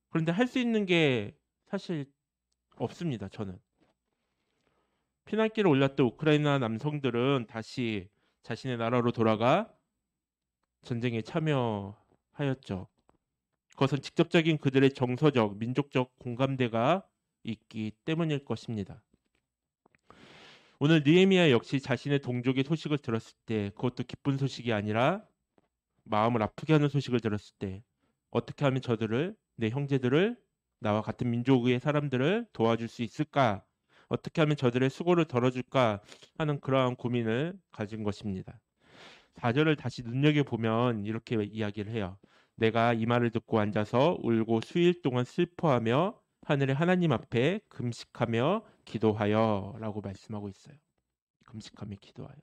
그런데 할 수 있는 게 사실 없습니다. 저는. 피난길을 올랐던 우크라이나 남성들은 다시 자신의 나라로 돌아가 전쟁에 참여하였죠. 그것은 직접적인 그들의 정서적, 민족적 공감대가 있기 때문일 것입니다. 오늘 느헤미야 역시 자신의 동족의 소식을 들었을 때 그것도 기쁜 소식이 아니라 마음을 아프게 하는 소식을 들었을 때 어떻게 하면 저들을, 내 형제들을, 나와 같은 민족의 사람들을 도와줄 수 있을까? 어떻게 하면 저들의 수고를 덜어줄까 하는 그러한 고민을 가진 것입니다. 4절을 다시 눈여겨보면 이렇게 이야기를 해요. 내가 이 말을 듣고 앉아서 울고 수일 동안 슬퍼하며 하늘의 하나님 앞에 금식하며 기도하여 라고 말씀하고 있어요. 금식하며 기도하여.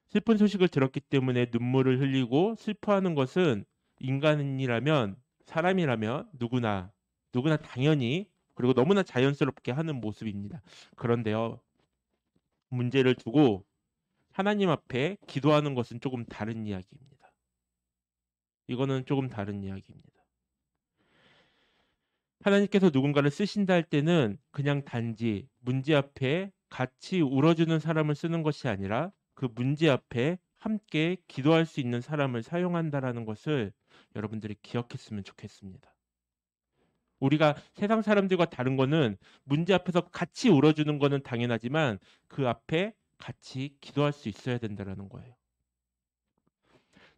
슬픈 소식을 들었기 때문에 눈물을 흘리고 슬퍼하는 것은 인간이라면, 사람이라면 누구나 당연히 그리고 너무나 자연스럽게 하는 모습입니다. 그런데요, 문제를 두고 하나님 앞에 기도하는 것은 조금 다른 이야기입니다. 이거는 조금 다른 이야기입니다. 하나님께서 누군가를 쓰신다 할 때는 그냥 단지 문제 앞에 같이 울어주는 사람을 쓰는 것이 아니라 그 문제 앞에 함께 기도할 수 있는 사람을 사용한다라는 것을 여러분들이 기억했으면 좋겠습니다. 우리가 세상 사람들과 다른 거는 문제 앞에서 같이 울어주는 거는 당연하지만 그 앞에 같이 기도할 수 있어야 된다는 거예요.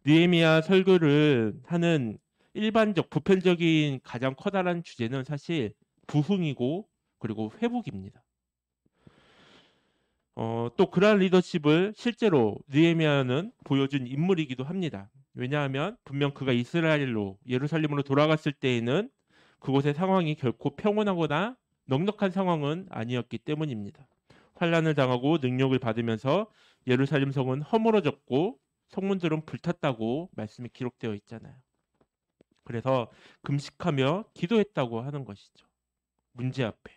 느헤미야 설교를 하는 일반적 보편적인 가장 커다란 주제는 사실 부흥이고 그리고 회복입니다. 또 그러한 리더십을 실제로 느헤미야는 보여준 인물이기도 합니다. 왜냐하면 분명 그가 이스라엘로 예루살렘으로 돌아갔을 때에는 그곳의 상황이 결코 평온하거나 넉넉한 상황은 아니었기 때문입니다. 환난을 당하고 능력을 받으면서 예루살렘 성은 허물어졌고 성문들은 불탔다고 말씀이 기록되어 있잖아요. 그래서 금식하며 기도했다고 하는 것이죠. 문제 앞에.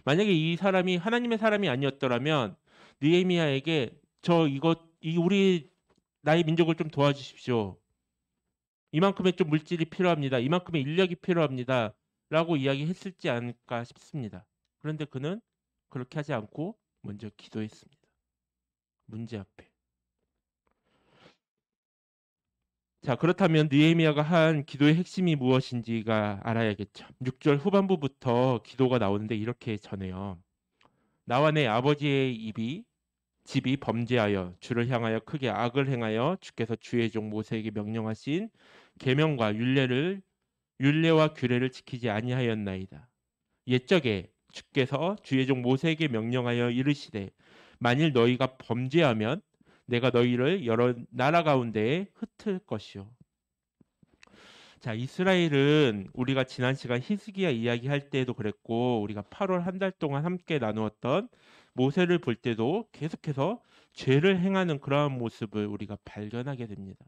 만약에 이 사람이 하나님의 사람이 아니었더라면 느헤미야에게 우리 나의 민족을 좀 도와주십시오. 이만큼의 좀 물질이 필요합니다. 이만큼의 인력이 필요합니다. 라고 이야기했을지 않을까 싶습니다. 그런데 그는 그렇게 하지 않고 먼저 기도했습니다. 문제 앞에. 자, 그렇다면 느헤미야가 한 기도의 핵심이 무엇인지가 알아야겠죠. 6절 후반부부터 기도가 나오는데 이렇게 전해요. 나와 내 아버지의 집이 범죄하여 주를 향하여 크게 악을 행하여 주께서 주의 종 모세에게 명령하신 계명과 율례와 규례를 지키지 아니하였나이다. 옛적에 주께서 주의 종 모세에게 명령하여 이르시되 만일 너희가 범죄하면 내가 너희를 여러 나라 가운데에 흩을 것이요. 자, 이스라엘은 우리가 지난 시간 히스기야 이야기할 때도 그랬고 우리가 8월 한 달 동안 함께 나누었던 모세를 볼 때도 계속해서 죄를 행하는 그러한 모습을 우리가 발견하게 됩니다.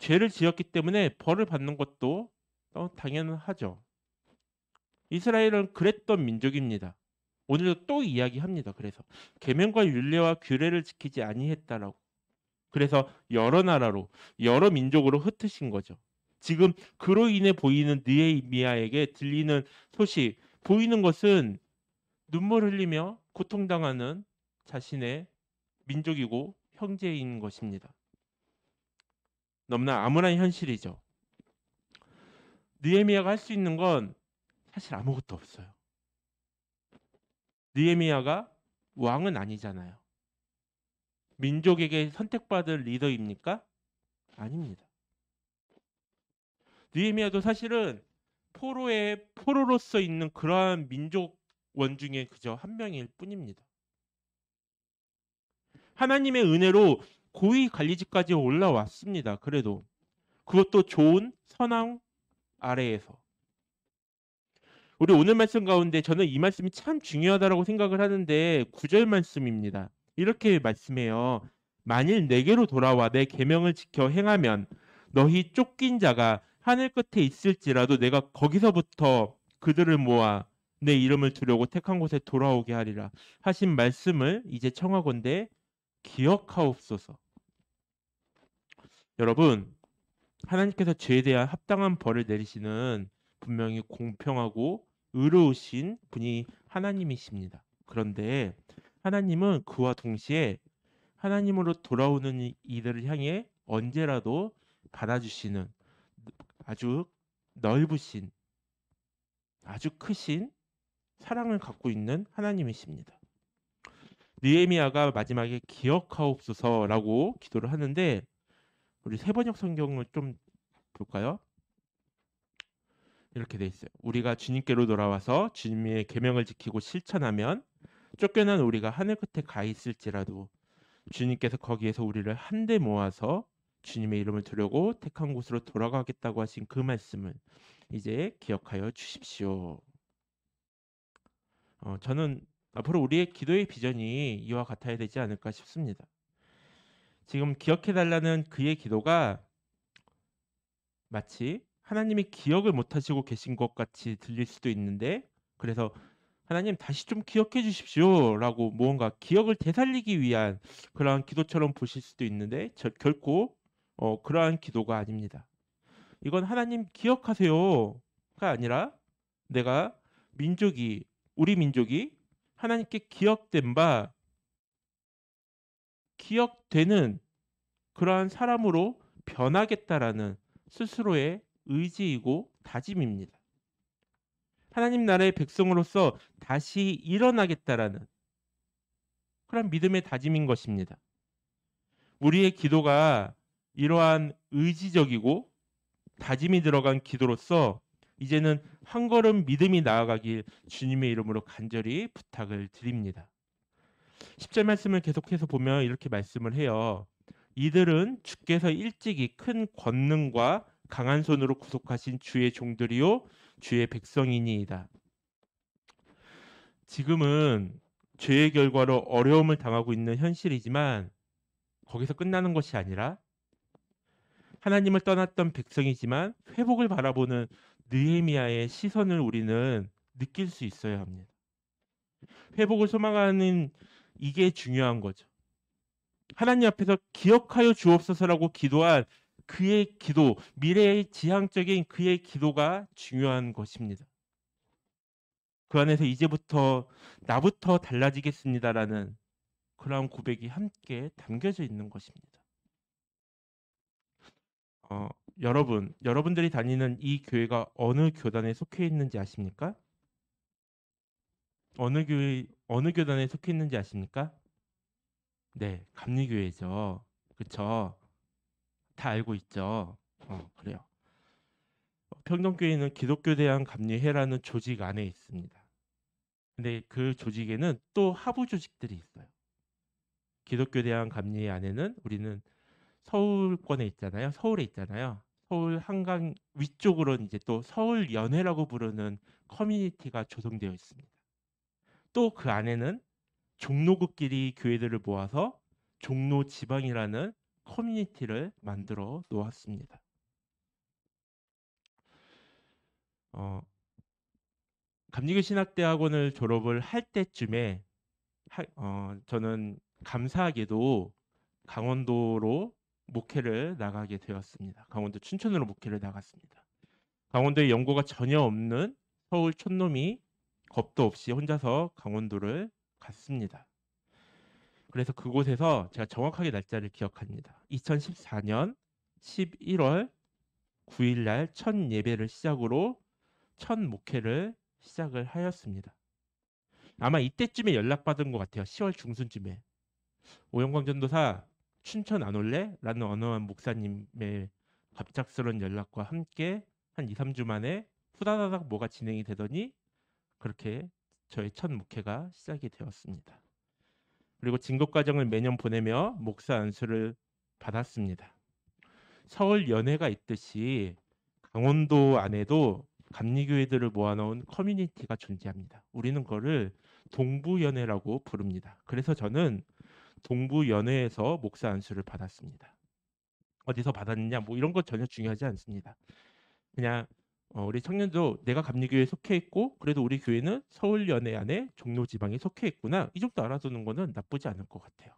죄를 지었기 때문에 벌을 받는 것도 당연하죠. 이스라엘은 그랬던 민족입니다. 오늘도 또 이야기합니다. 그래서 계명과 율례와 규례를 지키지 아니했다라고. 그래서 여러 나라로 여러 민족으로 흩으신 거죠. 지금 그로 인해 보이는 느헤미야에게 들리는 소식, 보이는 것은 눈물 흘리며 고통당하는 자신의 민족이고 형제인 것입니다. 너무나 암울한 현실이죠. 느헤미야가 할 수 있는 건 사실 아무것도 없어요. 느헤미야가 왕은 아니잖아요. 민족에게 선택받은 리더입니까? 아닙니다. 느헤미야도 사실은 포로로서 있는 그러한 민족원 중에 그저 한 명일 뿐입니다. 하나님의 은혜로 고위 관리직까지 올라왔습니다. 그래도 그것도 좋은 선왕 아래에서. 우리 오늘 말씀 가운데 저는 이 말씀이 참 중요하다고 생각을 하는데 9절 말씀입니다. 이렇게 말씀해요. 만일 내게로 돌아와 내 계명을 지켜 행하면 너희 쫓긴 자가 하늘 끝에 있을지라도 내가 거기서부터 그들을 모아 내 이름을 두려고 택한 곳에 돌아오게 하리라 하신 말씀을 이제 청하건대 기억하옵소서. 여러분, 하나님께서 죄에 대한 합당한 벌을 내리시는 분명히 공평하고 의로우신 분이 하나님이십니다. 그런데 하나님은 그와 동시에 하나님으로 돌아오는 이들을 향해 언제라도 받아주시는 아주 넓으신, 아주 크신 사랑을 갖고 있는 하나님이십니다. 느헤미야가 마지막에 기억하옵소서라고 기도를 하는데 우리 세번역 성경을 좀 볼까요? 이렇게 돼 있어요. 우리가 주님께로 돌아와서 주님의 계명을 지키고 실천하면 쫓겨난 우리가 하늘 끝에 가 있을지라도 주님께서 거기에서 우리를 한데 모아서 주님의 이름을 두려고 택한 곳으로 돌아가겠다고 하신 그 말씀을 이제 기억하여 주십시오. 저는 앞으로 우리의 기도의 비전이 이와 같아야 되지 않을까 싶습니다. 지금 기억해달라는 그의 기도가 마치 하나님이 기억을 못하시고 계신 것 같이 들릴 수도 있는데 그래서 하나님 다시 좀 기억해 주십시오 라고 무언가 기억을 되살리기 위한 그러한 기도처럼 보실 수도 있는데 결코 그러한 기도가 아닙니다. 이건 하나님 기억하세요가 아니라 내가 우리 민족이 하나님께 기억되는 그러한 사람으로 변하겠다라는 스스로의 의지이고 다짐입니다. 하나님 나라의 백성으로서 다시 일어나겠다라는 그런 믿음의 다짐인 것입니다. 우리의 기도가 이러한 의지적이고 다짐이 들어간 기도로서 이제는 한 걸음 믿음이 나아가길 주님의 이름으로 간절히 부탁을 드립니다. 10절 말씀을 계속해서 보면 이렇게 말씀을 해요. 이들은 주께서 일찍이 큰 권능과 강한 손으로 구속하신 주의 종들이요 주의 백성이니이다. 지금은 죄의 결과로 어려움을 당하고 있는 현실이지만 거기서 끝나는 것이 아니라 하나님을 떠났던 백성이지만 회복을 바라보는 느헤미야의 시선을 우리는 느낄 수 있어야 합니다. 회복을 소망하는 이게 중요한 거죠. 하나님 앞에서 기억하여 주옵소서라고 기도한 그의 기도, 미래의 지향적인 그의 기도가 중요한 것입니다. 그 안에서 이제부터 나부터 달라지겠습니다라는 그러한 고백이 함께 담겨져 있는 것입니다. 여러분들이 다니는 이 교회가 어느 교단에 속해 있는지 아십니까? 어느 교단에 속해 있는지 아십니까? 네, 감리교회죠. 그쵸? 다 알고 있죠. 그래요. 평동교회는 기독교대한감리회라는 조직 안에 있습니다. 근데 그 조직에는 또 하부 조직들이 있어요. 기독교대한감리회 안에는 우리는 서울권에 있잖아요. 서울에 있잖아요. 서울 한강 위쪽으로는 이제 또 서울연회라고 부르는 커뮤니티가 조성되어 있습니다. 또 그 안에는 종로구끼리 교회들을 모아서 종로 지방이라는 커뮤니티를 만들어 놓았습니다. 감리교 신학대학원을 졸업을 할 때쯤에 저는 감사하게도 강원도로 목회를 나가게 되었습니다. 강원도 춘천으로 목회를 나갔습니다. 강원도에 연고가 전혀 없는 서울 촌놈이 겁도 없이 혼자서 강원도를 갔습니다. 그래서 그곳에서 제가 정확하게 날짜를 기억합니다. 2014년 11월 9일 날 첫 예배를 시작으로 첫 목회를 시작을 하였습니다. 아마 이때쯤에 연락받은 것 같아요. 10월 중순쯤에. 오영광 전도사 춘천 안 올래? 라는 어느 목사님의 갑작스러운 연락과 함께 한 2, 3주 만에 후다다닥 뭐가 진행이 되더니 그렇게 저의 첫 목회가 시작이 되었습니다. 그리고 진급 과정을 매년 보내며 목사 안수를 받았습니다. 서울 연회가 있듯이 강원도 안에도 감리교회들을 모아놓은 커뮤니티가 존재합니다. 우리는 그거를 동부연회라고 부릅니다. 그래서 저는 동부연회에서 목사 안수를 받았습니다. 어디서 받았느냐 뭐 이런 것 전혀 중요하지 않습니다. 그냥 우리 청년도 내가 감리교회에 속해 있고 그래도 우리 교회는 서울연회 안에 종로지방에 속해 있구나. 이 정도 알아두는 거는 나쁘지 않을 것 같아요.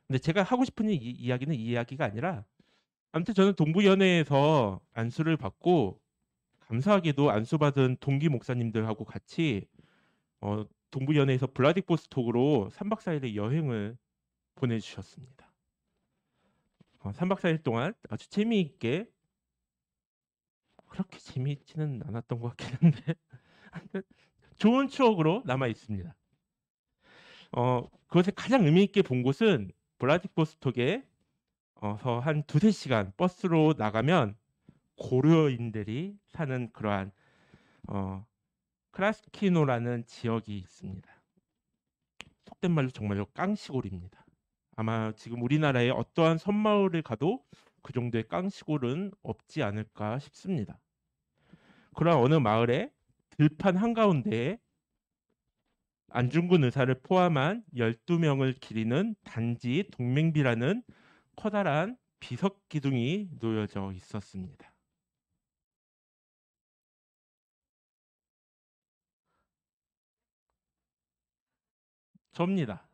근데 제가 하고 싶은 이야기는 이 이야기가 아니라 아무튼 저는 동부연회에서 안수를 받고 감사하게도 안수받은 동기 목사님들하고 같이 동부연회에서 블라디보스톡으로 3박 4일의 여행을 보내주셨습니다. 3박 4일 동안 아주 재미있게 그렇게 재미있지는 않았던 것 같긴 한데 좋은 추억으로 남아 있습니다. 그것에 가장 의미 있게 본 곳은 블라디보스톡에서 한 2-3시간 버스로 나가면 고려인들이 사는 그러한 크라스키노라는 지역이 있습니다. 속된 말로 정말로 깡시골입니다. 아마 지금 우리나라의 어떠한 섬마을을 가도 그 정도의 깡시골은 없지 않을까 싶습니다. 그러한 어느 마을에 들판 한가운데에 안중근 의사를 포함한 12명을 기리는 단지 동맹비라는 커다란 비석 기둥이 놓여져 있었습니다. 접니다.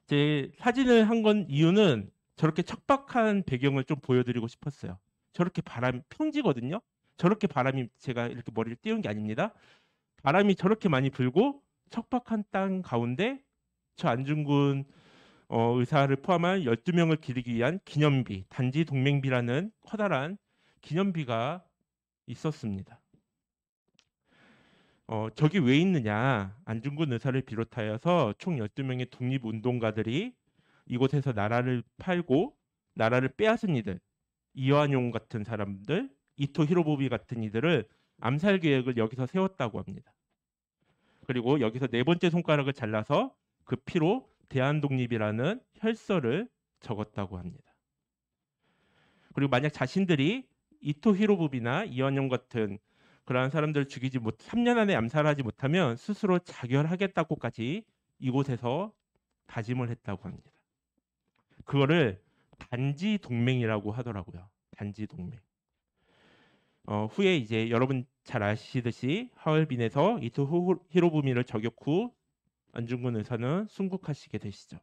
제 사진을 한 건 이유는 저렇게 척박한 배경을 좀 보여드리고 싶었어요. 저렇게 평지거든요. 저렇게 바람이 제가 이렇게 머리를 띄운 게 아닙니다. 바람이 저렇게 많이 불고 척박한 땅 가운데 저 안중근 의사를 포함한 12명을 기리기 위한 기념비, 단지 동맹비라는 커다란 기념비가 있었습니다. 저기 왜 있느냐? 안중근 의사를 비롯하여서 총 12명의 독립운동가들이 이곳에서 나라를 팔고 나라를 빼앗은 이들, 이완용 같은 사람들, 이토 히로부미 같은 이들을 암살 계획을 여기서 세웠다고 합니다. 그리고 여기서 4번째 손가락을 잘라서 그 피로 대한독립이라는 혈서를 적었다고 합니다. 그리고 만약 자신들이 이토 히로부미나 이완용 같은 그러한 사람들을 3년 안에 암살하지 못하면 스스로 자결하겠다고까지 이곳에서 다짐을 했다고 합니다. 그거를 단지 동맹이라고 하더라고요. 단지 동맹. 후에 이제 여러분 잘 아시듯이 하얼빈에서 이토 히로부미를 저격 후 안중근 의사는 순국하시게 되시죠.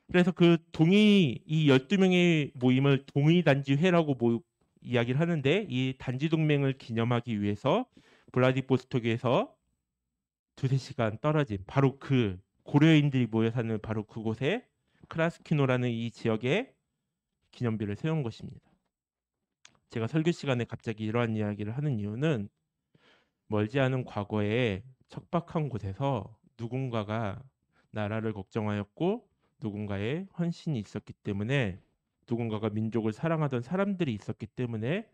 그래서 이 12명의 모임을 동의단지회라고 이야기를 하는데 이 단지 동맹을 기념하기 위해서 블라디보스톡에서 2-3시간 떨어진 바로 그 고려인들이 모여 사는 바로 그곳에 크라스키노라는 이 지역에 기념비를 세운 것입니다. 제가 설교 시간에 갑자기 이러한 이야기를 하는 이유는 멀지 않은 과거에 척박한 곳에서 누군가가 나라를 걱정하였고 누군가의 헌신이 있었기 때문에 누군가가 민족을 사랑하던 사람들이 있었기 때문에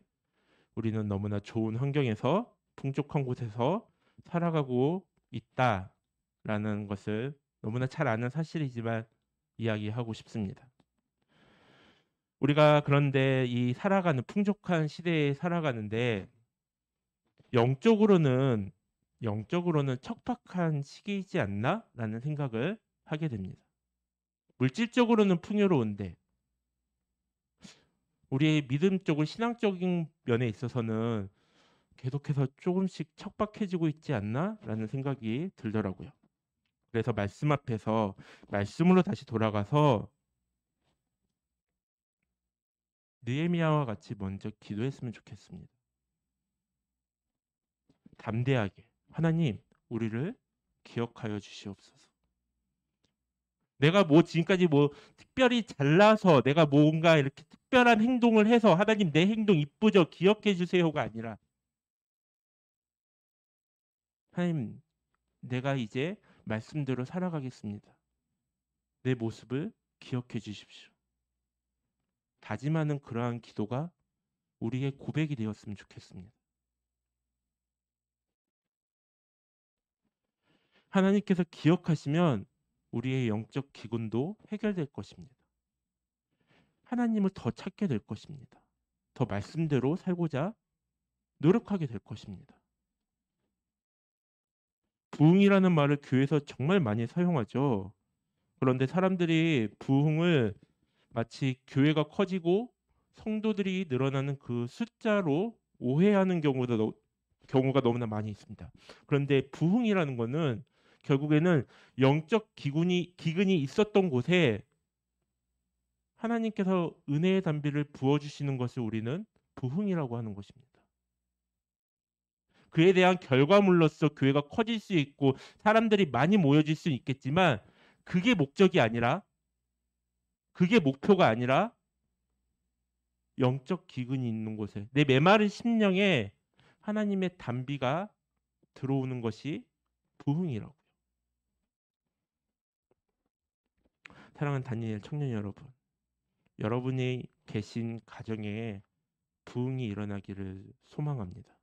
우리는 너무나 좋은 환경에서 풍족한 곳에서 살아가고 있다라는 것을 너무나 잘 아는 사실이지만 이야기하고 싶습니다. 우리가 그런데 이 살아가는 풍족한 시대에 살아가는데 영적으로는 척박한 시기이지 않나라는 생각을 하게 됩니다. 물질적으로는 풍요로운데 우리의 믿음 쪽을 신앙적인 면에 있어서는 계속해서 조금씩 척박해지고 있지 않나? 라는 생각이 들더라고요. 그래서 말씀 앞에서 말씀으로 다시 돌아가서 느헤미야와 같이 먼저 기도했으면 좋겠습니다. 담대하게 하나님 우리를 기억하여 주시옵소서. 내가 뭐 지금까지 뭐 특별히 잘나서 내가 뭔가 이렇게 특별한 행동을 해서 하나님 내 행동 이쁘죠 기억해 주세요가 아니라 하나님 내가 이제 말씀대로 살아가겠습니다. 내 모습을 기억해 주십시오. 다짐하는 그러한 기도가 우리의 고백이 되었으면 좋겠습니다. 하나님께서 기억하시면 우리의 영적 기근도 해결될 것입니다. 하나님을 더 찾게 될 것입니다. 더 말씀대로 살고자 노력하게 될 것입니다. 부흥이라는 말을 교회에서 정말 많이 사용하죠. 그런데 사람들이 부흥을 마치 교회가 커지고 성도들이 늘어나는 그 숫자로 오해하는 경우가 너무나 많이 있습니다. 그런데 부흥이라는 것은 결국에는 영적 기근이 있었던 곳에 하나님께서 은혜의 담비를 부어주시는 것을 우리는 부흥이라고 하는 것입니다. 그에 대한 결과물로서 교회가 커질 수 있고 사람들이 많이 모여질 수 있겠지만 그게 목적이 아니라 그게 목표가 아니라 영적 기근이 있는 곳에 내 메마른 심령에 하나님의 담비가 들어오는 것이 부흥이라고요. 사랑하는 다니엘 청년 여러분, 여러분이 계신 가정에 부흥이 일어나기를 소망합니다.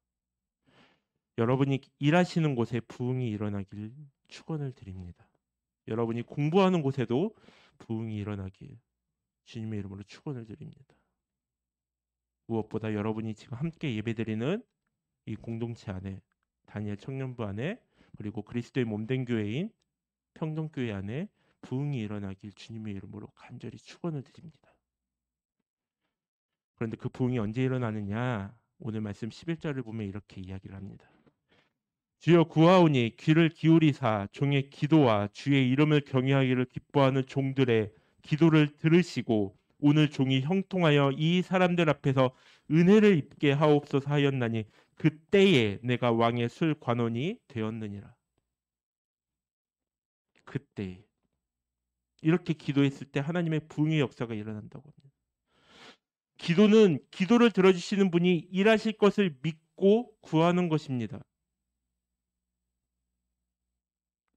여러분이 일하시는 곳에 부흥이 일어나길 축원을 드립니다. 여러분이 공부하는 곳에도 부흥이 일어나길 주님의 이름으로 축원을 드립니다. 무엇보다 여러분이 지금 함께 예배드리는 이 공동체 안에 다니엘 청년부 안에 그리고 그리스도의 몸된 교회인 평동교회 안에 부흥이 일어나길 주님의 이름으로 간절히 축원을 드립니다. 그런데 그 부흥이 언제 일어나느냐? 오늘 말씀 11절을 보면 이렇게 이야기를 합니다. 주여 구하오니 귀를 기울이사 종의 기도와 주의 이름을 경외하기를 기뻐하는 종들의 기도를 들으시고 오늘 종이 형통하여 이 사람들 앞에서 은혜를 입게 하옵소서 하였나니 그때에 내가 왕의 술 관원이 되었느니라. 그때 이렇게 기도했을 때 하나님의 부흥의 역사가 일어난다고 합니다. 기도는 기도를 들어주시는 분이 일하실 것을 믿고 구하는 것입니다.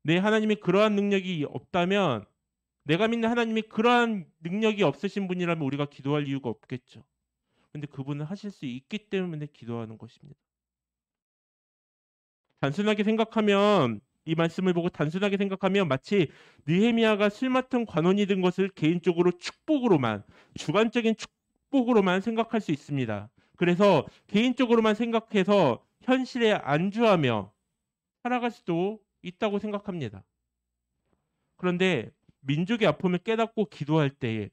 내 하나님이 그러한 능력이 없다면 내가 믿는 하나님이 그러한 능력이 없으신 분이라면 우리가 기도할 이유가 없겠죠. 그런데 그분은 하실 수 있기 때문에 기도하는 것입니다. 단순하게 생각하면 이 말씀을 보고 단순하게 생각하면 마치 느헤미야가 술 맡은 관원이 된 것을 개인적으로 축복으로만 주관적인 축복으로만 생각할 수 있습니다. 그래서 개인적으로만 생각해서 현실에 안주하며 살아갈 수도 있다고 생각합니다. 그런데 민족의 아픔을 깨닫고 기도할 때에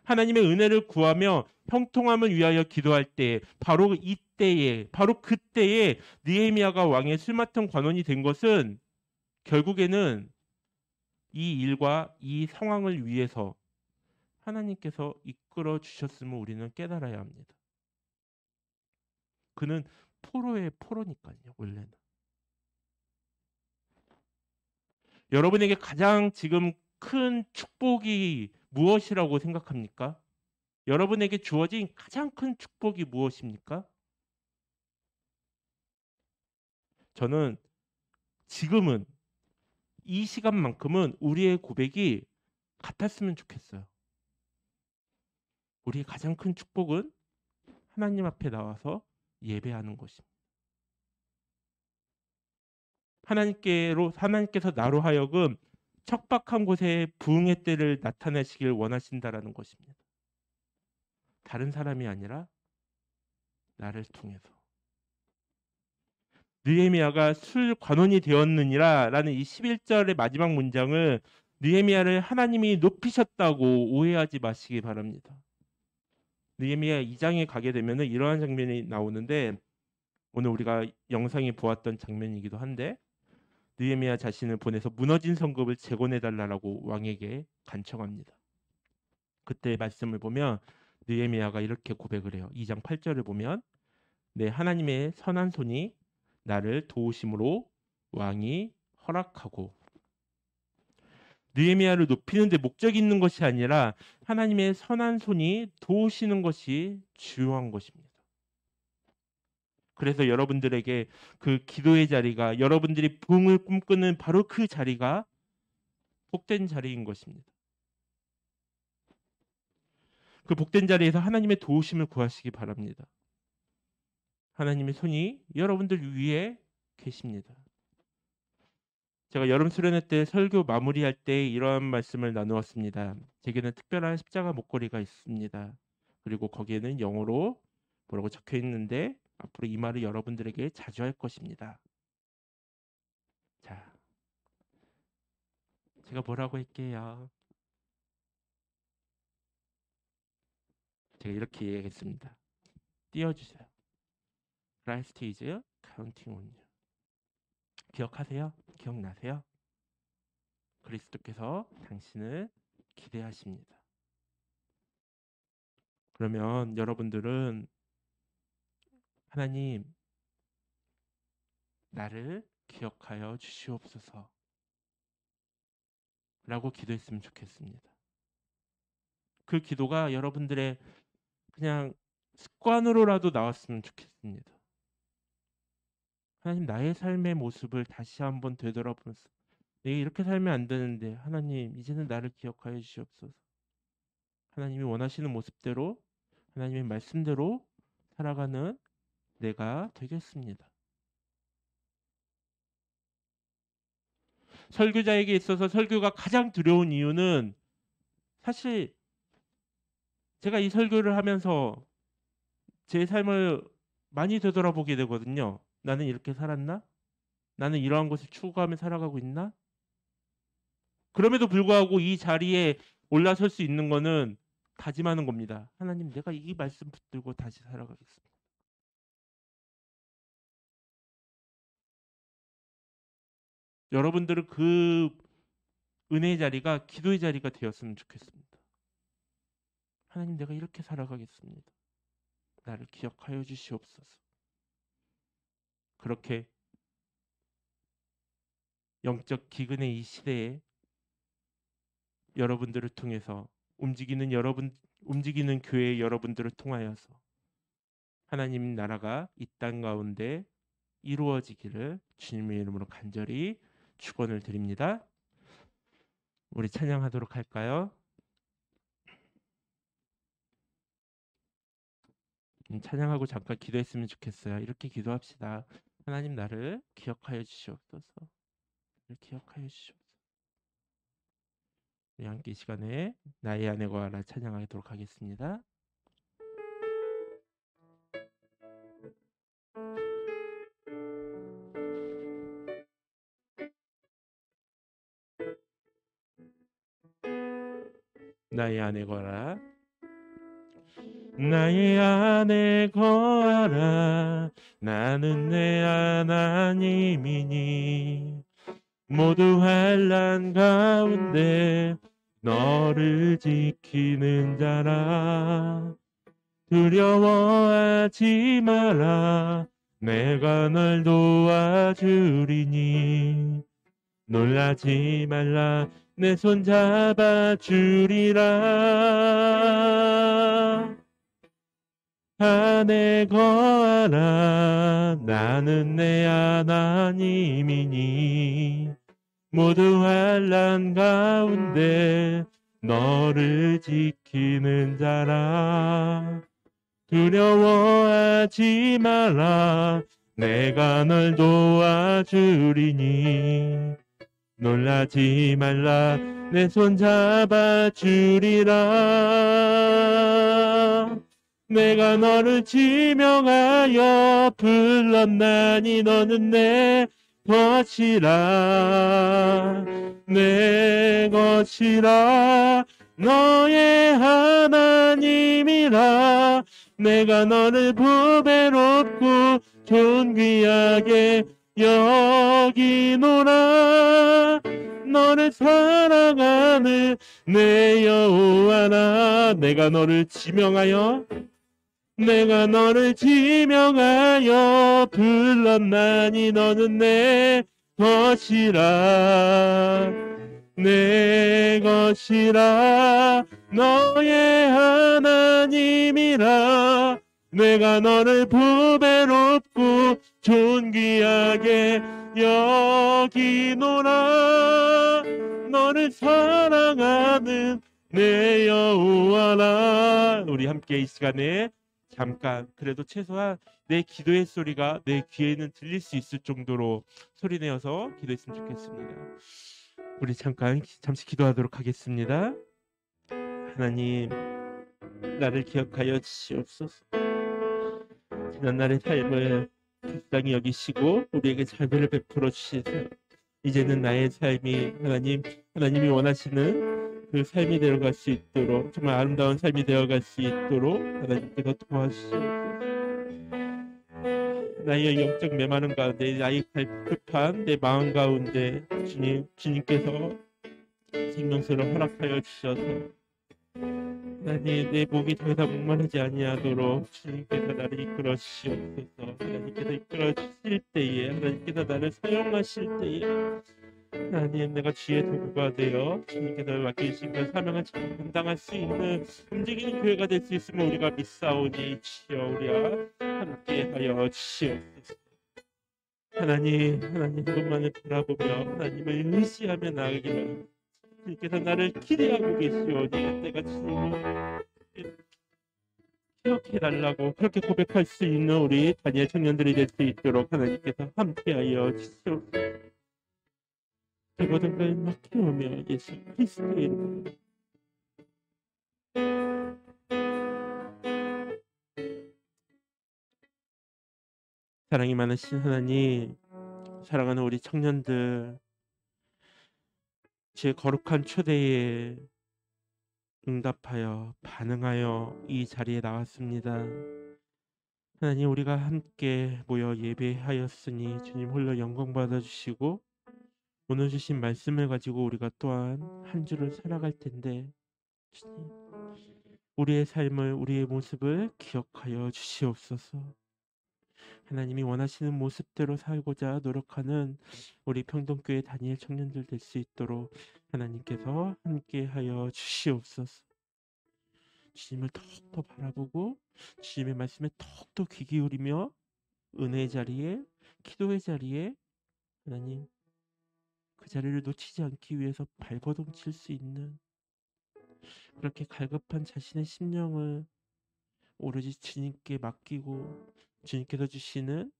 하나님의 은혜를 구하며 형통함을 위하여 기도할 때 바로 이때에 바로 그때에 느헤미야가 왕의 술 맡은 관원이 된 것은 결국에는 이 일과 이 상황을 위해서 하나님께서 이끌어 주셨음을 우리는 깨달아야 합니다. 그는 포로의 포로니까요. 원래는. 여러분에게 가장 지금 큰 축복이 무엇이라고 생각합니까? 여러분에게 주어진 가장 큰 축복이 무엇입니까? 저는 지금은 이 시간만큼은 우리의 고백이 같았으면 좋겠어요. 우리의 가장 큰 축복은 하나님 앞에 나와서 예배하는 것입니다. 하나님께서 나로 하여금 척박한 곳에 부흥의 때를 나타내시길 원하신다라는 것입니다. 다른 사람이 아니라 나를 통해서. 느헤미야가 술 관원이 되었느니라 라는 이 11절의 마지막 문장을 느헤미야를 하나님이 높이셨다고 오해하지 마시기 바랍니다. 느헤미야 2장에 가게 되면은 이러한 장면이 나오는데 오늘 우리가 영상에 보았던 장면이기도 한데 느헤미야 자신을 보내서 무너진 성읍을 재건해달라고 왕에게 간청합니다. 그때 말씀을 보면 느헤미야가 이렇게 고백을 해요. 2장 8절을 보면 내 하나님의 선한 손이 나를 도우심으로 왕이 허락하고 느헤미야를 높이는 데 목적이 있는 것이 아니라 하나님의 선한 손이 도우시는 것이 중요한 것입니다. 그래서 여러분들에게 그 기도의 자리가 여러분들이 부흥을 꿈꾸는 바로 그 자리가 복된 자리인 것입니다. 그 복된 자리에서 하나님의 도우심을 구하시기 바랍니다. 하나님의 손이 여러분들 위에 계십니다. 제가 여름 수련회 때 설교 마무리할 때 이러한 말씀을 나누었습니다. 제게는 특별한 십자가 목걸이가 있습니다. 그리고 거기에는 영어로 뭐라고 적혀 있는데 앞으로 이 말을 여러분들에게 자주 할 것입니다. 자, 제가 뭐라고 할게요. 제가 이렇게 얘기하겠습니다. 띄워주세요. Christ is counting on you. 기억하세요? 기억나세요? 그리스도께서 당신을 기대하십니다. 그러면 여러분들은 하나님 나를 기억하여 주시옵소서 라고 기도했으면 좋겠습니다. 그 기도가 여러분들의 그냥 습관으로라도 나왔으면 좋겠습니다. 하나님 나의 삶의 모습을 다시 한번 되돌아보면서 내가 이렇게 살면 안 되는데 하나님 이제는 나를 기억하여 주시옵소서. 하나님이 원하시는 모습대로 하나님의 말씀대로 살아가는 내가 되겠습니다. 설교자에게 있어서 설교가 가장 두려운 이유는 사실 제가 이 설교를 하면서 제 삶을 많이 되돌아보게 되거든요. 나는 이렇게 살았나? 나는 이러한 것을 추구하며 살아가고 있나? 그럼에도 불구하고 이 자리에 올라설 수 있는 거는 다짐하는 겁니다. 하나님 내가 이 말씀 붙들고 다시 살아가겠습니다. 여러분들은 그 은혜의 자리가 기도의 자리가 되었으면 좋겠습니다. 하나님 내가 이렇게 살아가겠습니다. 나를 기억하여 주시옵소서. 그렇게 영적 기근의 이 시대에 여러분들을 통해서 움직이는 교회 여러분들을 통하여서 하나님 나라가 이 땅 가운데 이루어지기를 주님의 이름으로 간절히 축원을 드립니다. 우리 찬양하도록 할까요? 찬양하고 잠깐 기도했으면 좋겠어요. 이렇게 기도합시다. 하나님 나를 기억하여 주시옵소서. 나를 기억하여 주시옵소서. 우리 함께 이 시간에 나의 안에 거하라 찬양하도록 하겠습니다. 나의 안에 거하라. 나의 안에 거하라. 나는 내 하나님이니 모두 환난 가운데 너를 지키는 자라. 두려워하지 마라. 내가 널 도와주리니 놀라지 말라. 내 손 잡아주리라. 안에 거하라. 나는 내 하나님이니 모두 환난 가운데 너를 지키는 자라. 두려워하지 마라. 내가 널 도와주리니 놀라지 말라. 내 손 잡아주리라. 내가 너를 지명하여 불렀나니 너는 내 것이라 내 것이라 너의 하나님이라 내가 너를 보배롭고 존귀하게 여기노라 너를 사랑하는 내 여호와라 내가 너를 지명하여 불렀나니 너는 내 것이라 내 것이라 너의 하나님이라 내가 너를 보배롭고 존귀하게 여기노라 너를 사랑하는 내 여호와라. 우리 함께 이 시간에 잠깐 그래도 최소한 내 기도의 소리가 내 귀에는 들릴 수 있을 정도로 소리내어서 기도했으면 좋겠습니다. 우리 잠시 기도하도록 하겠습니다. 하나님, 나를 기억하여 주시옵소서. 지난날의 삶을 불쌍히 여기시고 우리에게 자비를 베풀어 주시세요. 이제는 나의 삶이 하나님이 원하시는 그 삶이 되어갈 수 있도록 정말 아름다운 삶이 되어갈 수 있도록 하나님께서 도와주시옵소서. 나의 영적 메마른 가운데 나의 급한 내 마음 가운데 주님께서 생명수를 허락하여 주셔서 하나님 내 목이 더 이상 목마르지 아니하도록 주님께서 나를 이끌어 주시옵소서. 하나님께서 이끌어 주실 때에 하나님께서 나를 사용하실 때에 하나님 내가 주의 도구가 되어 주님께서 맡기신 그 사명을 잘 감당할 수 있는 움직이는 교회가 될 수 있음을 우리가 믿사오니 주여 우리와 함께하여 주시옵소서. 하나님 한 분만을 바라보며 하나님을 의지하며 나아가기 바랍니다. 주님께서 나를 기대하고 계시오니 내가 주님을 기억해달라고 그렇게 고백할 수 있는 우리 다니엘 청년들이 될 수 있도록 하나님께서 함께하여 주시옵소서. 그 모든 걸 맡겨오며 예수 그리스도의 이름으로 사랑이 많으신 하나님, 사랑하는 우리 청년들 제 거룩한 초대에 응답하여 반응하여 이 자리에 나왔습니다. 하나님 우리가 함께 모여 예배하였으니 주님 홀로 영광 받아주시고 오늘 주신 말씀을 가지고 우리가 또한 한 주를 살아갈 텐데 주님 우리의 삶을 우리의 모습을 기억하여 주시옵소서. 하나님이 원하시는 모습대로 살고자 노력하는 우리 평동교회 다니엘 청년들 될 수 있도록 하나님께서 함께하여 주시옵소서. 주님을 더욱더 바라보고 주님의 말씀에 더욱더 귀 기울이며 은혜의 자리에 기도의 자리에 하나님 그 자리를 놓치지 않기 위해서 발버둥칠 수 있는 그렇게 갈급한 자신의 심령을 오로지 주님께 맡기고 주님께서 주시는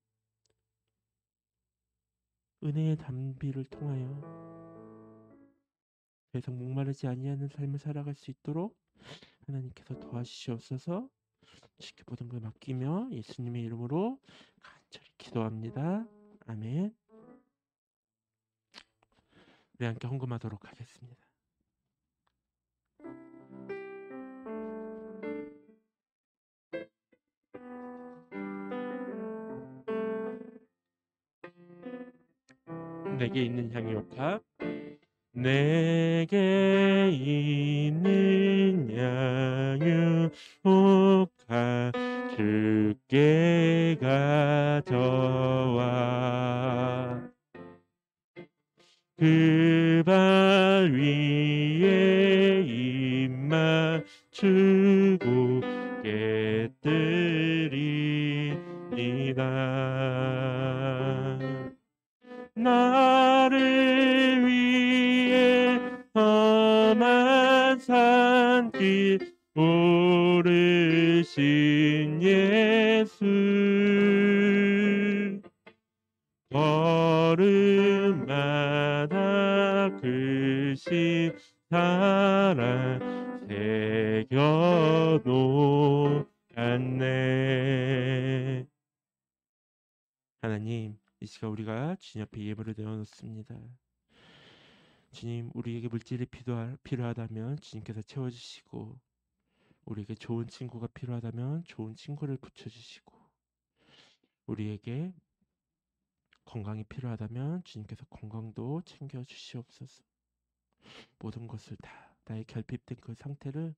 은혜의 담비를 통하여 더 이상 목마르지 아니하는 삶을 살아갈 수 있도록 하나님께서 도와주시옵소서. 주님께 모든 걸 맡기며 예수님의 이름으로 간절히 기도합니다. 아멘. 우리 함께 헌금하도록 하겠습니다. 내게 있는 향유옥합 내게 있는 향유옥합 주께 가져와 그 발 위에 입 맞추고 깨뜨리리다. 나를 위해 험한 산길 오르신 예수 걸음마다 크신 사랑 새겨놓았네. 하나님 이 시간 우리가 주님 앞에 예물을 내어놓습니다. 주님, 우리에게 물질이 필요하다면 주님께서 채워주시고, 우리에게 좋은 친구가 필요하다면 좋은 친구를 붙여주시고, 우리에게 건강이 필요하다면 주님께서 건강도 챙겨주시옵소서. 모든 것을 다 나의 결핍된 그 상태를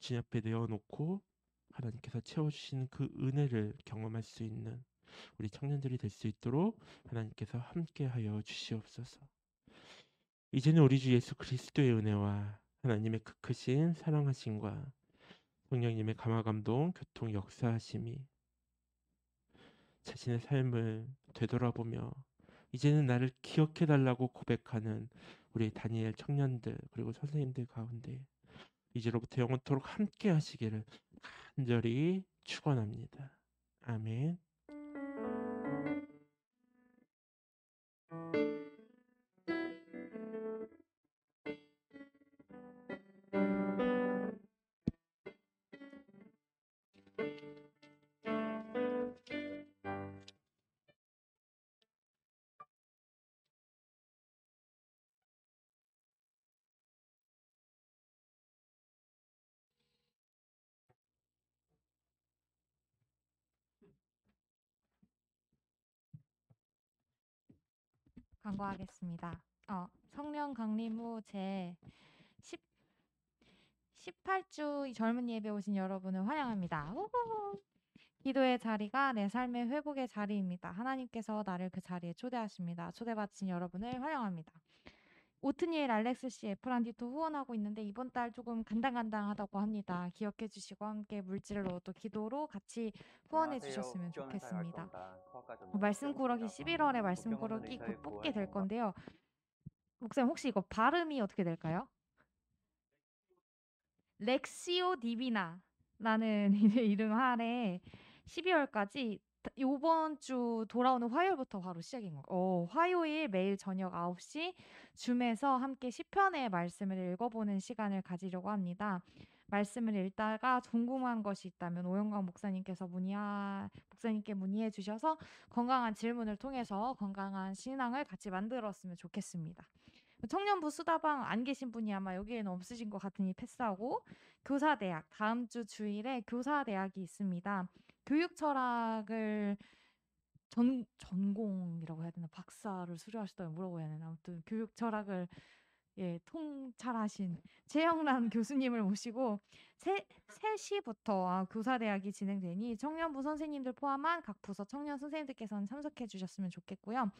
주님 앞에 내어놓고 하나님께서 채워주시는 그 은혜를 경험할 수 있는 우리 청년들이 될 수 있도록 하나님께서 함께하여 주시옵소서. 이제는 우리 주 예수 그리스도의 은혜와 하나님의 그 크신 사랑하심과 성령님의 감화감동 교통 역사하심이 자신의 삶을 되돌아보며 이제는 나를 기억해달라고 고백하는 우리 다니엘 청년들 그리고 선생님들 가운데 이제로부터 영원토록 함께 하시기를 간절히 축원합니다. 아멘. 광고하겠습니다. 성령 강림 후 제 18주 젊은 예배 오신 여러분을 환영합니다. 우후! 기도의 자리가 내 삶의 회복의 자리입니다. 하나님께서 나를 그 자리에 초대하십니다. 초대받으신 여러분을 환영합니다. 오트니엘 알렉스 씨 에프란디토 후원하고 있는데 이번 달 조금 간당간당하다고 합니다. 기억해 주시고 함께 물질로 또 기도로 같이 후원해 주셨으면 좋겠습니다. 말씀 꾸러기 11월에 말씀 꾸러기 곧 뽑게 될 건데요. 목사님 혹시 이거 발음이 어떻게 될까요? 렉시오 디비나라는 이름 아래 12월까지 요번 주 돌아오는 화요일부터 바로 시작인 거예요. 화요일 매일 저녁 9시 줌에서 함께 시편의 말씀을 읽어보는 시간을 가지려고 합니다. 말씀을 읽다가 궁금한 것이 있다면 오영광 목사님께 문의해 주셔서 건강한 질문을 통해서 건강한 신앙을 같이 만들었으면 좋겠습니다. 청년부 수다방 안 계신 분이 아마 여기에는 없으신 것 같으니 패스하고 교사대학 다음 주 주일에 교사대학이 있습니다. 교육 철학을 전공이라고 해야 되나 박사를 수료하시다면 뭐라고 해야 되나 아무튼 교육 철학을 통찰하신 최영란 교수님을 모시고 3시부터 교사대학이 진행되니 청년부 선생님들 포함한 각 부서 청년 선생님들께서는 참석해 주셨으면 좋겠고요.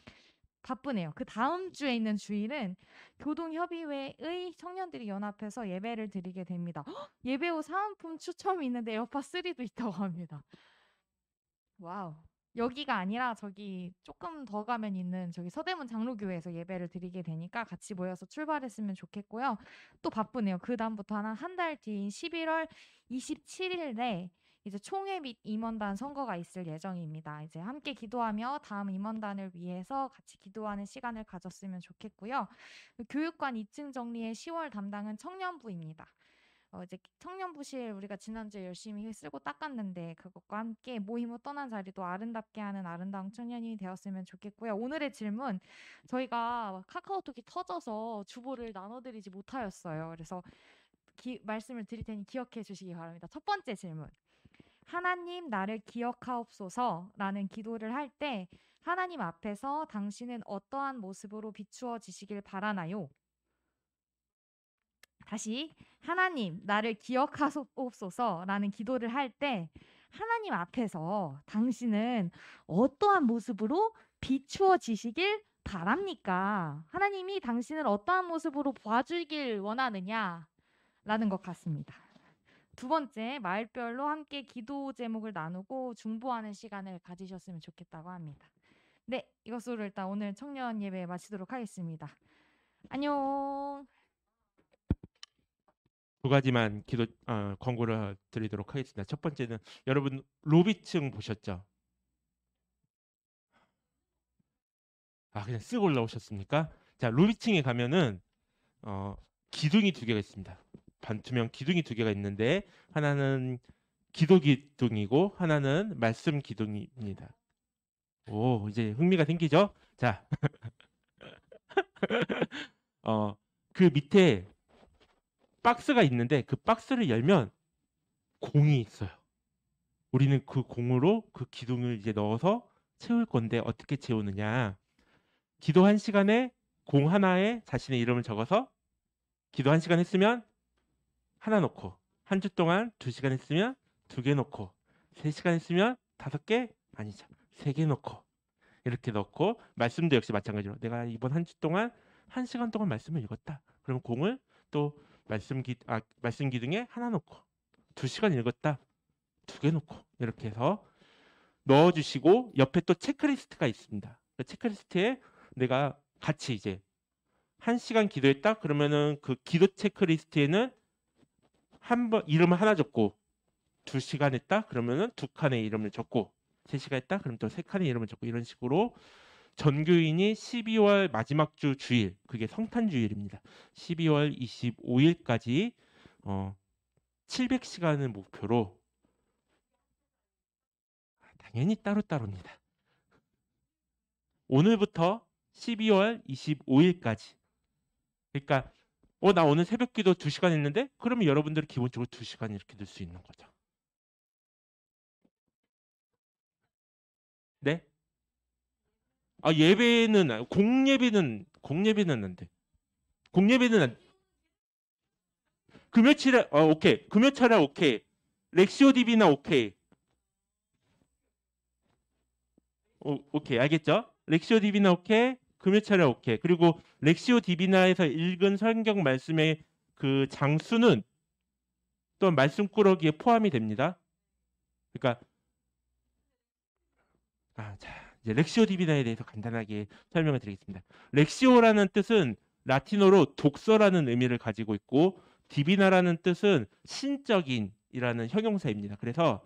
바쁘네요. 그 다음 주에 있는 주일은 교동협의회의 청년들이 연합해서 예배를 드리게 됩니다. 예배 후 사은품 추첨이 있는데 에어팟 3도 있다고 합니다. 와우. 여기가 아니라 저기 조금 더 가면 있는 저기 서대문 장로교회에서 예배를 드리게 되니까 같이 모여서 출발했으면 좋겠고요. 또 바쁘네요. 그 다음부터 한 달 뒤인 11월 27일에 이제 총회 및 임원단 선거가 있을 예정입니다. 이제 함께 기도하며 다음 임원단을 위해서 같이 기도하는 시간을 가졌으면 좋겠고요. 교육관 2층 정리의 10월 담당은 청년부입니다. 이제 청년부실 우리가 지난주에 열심히 쓸고 닦았는데 그것과 함께 모임 후 떠난 자리도 아름답게 하는 아름다운 청년이 되었으면 좋겠고요. 오늘의 질문 저희가 카카오톡이 터져서 주보를 나눠드리지 못하였어요. 그래서 말씀을 드릴 테니 기억해 주시기 바랍니다. 첫 번째 질문. 하나님 나를 기억하옵소서라는 기도를 할 때 하나님 앞에서 당신은 어떠한 모습으로 비추어지시길 바라나요? 다시 하나님 나를 기억하옵소서라는 기도를 할 때 하나님 앞에서 당신은 어떠한 모습으로 비추어지시길 바랍니까? 하나님이 당신을 어떠한 모습으로 봐주길 원하느냐라는 것 같습니다. 두 번째, 마을별로 함께 기도 제목을 나누고 중보하는 시간을 가지셨으면 좋겠다고 합니다. 네, 이것으로 일단 오늘 청년 예배 마치도록 하겠습니다. 안녕. 두 가지만 권고를 드리도록 하겠습니다. 첫 번째는 여러분 로비층 보셨죠? 그냥 쓱 올라오셨습니까? 자, 로비층에 가면은 기둥이 2개가 있습니다. 반투명 기둥이 2개가 있는데 하나는 기도 기둥이고 하나는 말씀 기둥입니다. 오, 이제 흥미가 생기죠? 자, 그 밑에 박스가 있는데 그 박스를 열면 공이 있어요. 우리는 그 공으로 그 기둥을 이제 넣어서 채울 건데 어떻게 채우느냐? 기도 1시간에 공 하나에 자신의 이름을 적어서 기도 1시간 했으면 하나 넣고, 한 주 동안 2시간 했으면 2개 넣고, 3시간 했으면 5개? 아니죠. 3개 넣고, 이렇게 넣고, 말씀도 역시 마찬가지로 내가 이번 한 주 동안 1시간 동안 말씀을 읽었다. 그럼 공을 또 말씀 기둥에 하나 넣고, 2시간 읽었다. 2개 넣고, 이렇게 해서 넣어주시고, 옆에 또 체크리스트가 있습니다. 그 체크리스트에 내가 같이 이제 1시간 기도했다? 그러면은 그 기도 체크리스트에는 한 번 이름을 하나 적고, 2시간 했다? 그러면은 2칸의 이름을 적고, 3시간 했다? 그럼 또 3칸의 이름을 적고, 이런 식으로 전교인이 12월 마지막 주 주일, 그게 성탄 주일입니다. 12월 25일까지 700시간을 목표로, 당연히 따로따로입니다. 오늘부터 12월 25일까지. 그러니까 나 오늘 새벽 기도 2시간 했는데 그러면 여러분들은 기본적으로 2시간 이렇게 늘 수 있는 거죠. 네? 예배는 공예배는 안 돼. 공예배는 안. 금요철에 오케이. 금요철에 오케이. 렉시오 디비나 오케이. 오케이. 알겠죠? 렉시오 디비나 오케이. 금요철에 오케이. 그리고 렉시오 디비나에서 읽은 성경 말씀의 그 장수는 또 말씀꾸러기에 포함이 됩니다. 그러니까 자, 이제 렉시오 디비나에 대해서 간단하게 설명을 드리겠습니다. 렉시오라는 뜻은 라틴어로 독서라는 의미를 가지고 있고, 디비나라는 뜻은 신적인이라는 형용사입니다. 그래서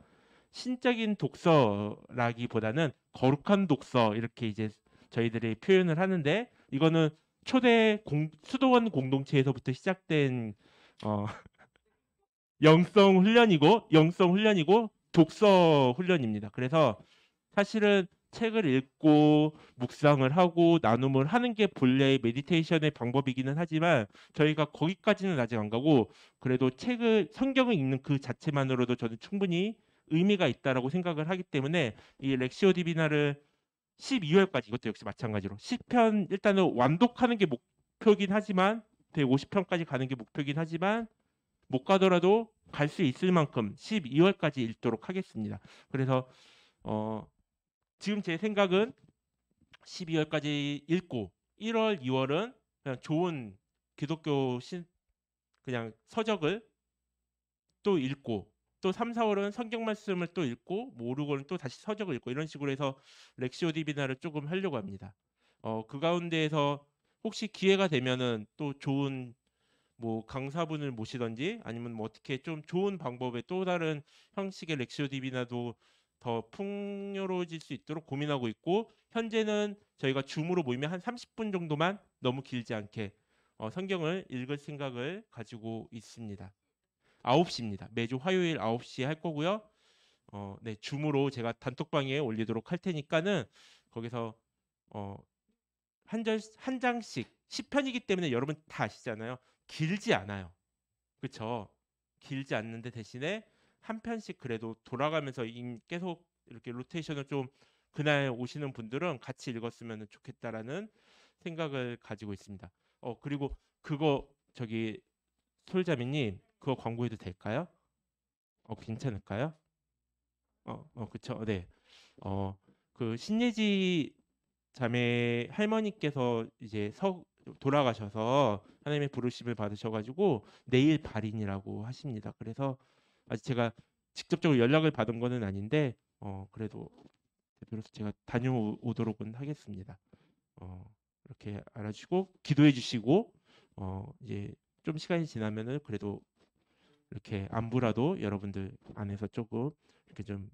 신적인 독서라기보다는 거룩한 독서, 이렇게 이제 저희들이 표현을 하는데, 이거는 초대 수도원 공동체에서부터 시작된 영성 훈련이고 독서 훈련입니다. 그래서 사실은 책을 읽고 묵상을 하고 나눔을 하는 게 본래의 메디테이션의 방법이기는 하지만, 저희가 거기까지는 아직 안 가고, 그래도 성경을 읽는 그 자체만으로도 저는 충분히 의미가 있다라고 생각을 하기 때문에, 이 렉시오 디비나를 12월까지, 이것도 역시 마찬가지로 10편 일단은 완독하는 게 목표긴 하지만, 150편까지 가는 게 목표긴 하지만, 못 가더라도 갈 수 있을 만큼 12월까지 읽도록 하겠습니다. 그래서 지금 제 생각은 12월까지 읽고 1월, 2월은 그냥 좋은 기독교 그냥 서적을 또 읽고, 또 3, 4월은 성경 말씀을 또 읽고, 5, 6월은 또 다시 서적을 읽고, 이런 식으로 해서 렉시오 디비나를 조금 하려고 합니다. 그 가운데에서 혹시 기회가 되면은 또 좋은 뭐 강사분을 모시던지, 아니면 뭐 어떻게 좀 좋은 방법의 또 다른 형식의 렉시오 디비나도 더 풍요로워질 수 있도록 고민하고 있고, 현재는 저희가 줌으로 모이면 한 30분 정도만, 너무 길지 않게 성경을 읽을 생각을 가지고 있습니다. 9시입니다. 매주 화요일 9시에 할 거고요. 네, 줌으로 제가 단톡방에 올리도록 할 테니까는 거기서 한 장씩 10편이기 때문에 여러분 다 아시잖아요. 길지 않아요. 그렇죠? 길지 않는데 대신에 한 편씩 그래도 돌아가면서 계속 이렇게 로테이션을 좀, 그날 오시는 분들은 같이 읽었으면 좋겠다라는 생각을 가지고 있습니다. 그리고 그거 저기 솔자미님, 그거 광고해도 될까요? 괜찮을까요? 그쵸. 네. 그 신예지 자매 할머니께서 이제 돌아가셔서 하나님의 부르심을 받으셔가지고 내일 발인이라고 하십니다. 그래서 아직 제가 직접적으로 연락을 받은 거는 아닌데, 그래도 대표로서 제가 다녀오도록은 하겠습니다. 이렇게 알아주시고 기도해 주시고, 이제 좀 시간이 지나면은 그래도 이렇게 안부라도 여러분들 안에서 조금 이렇게 좀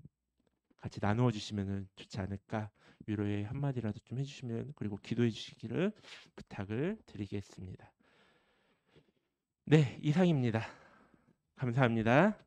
같이 나누어 주시면 좋지 않을까, 위로의 한마디라도 좀 해주시면, 그리고 기도해 주시기를 부탁을 드리겠습니다. 네, 이상입니다. 감사합니다.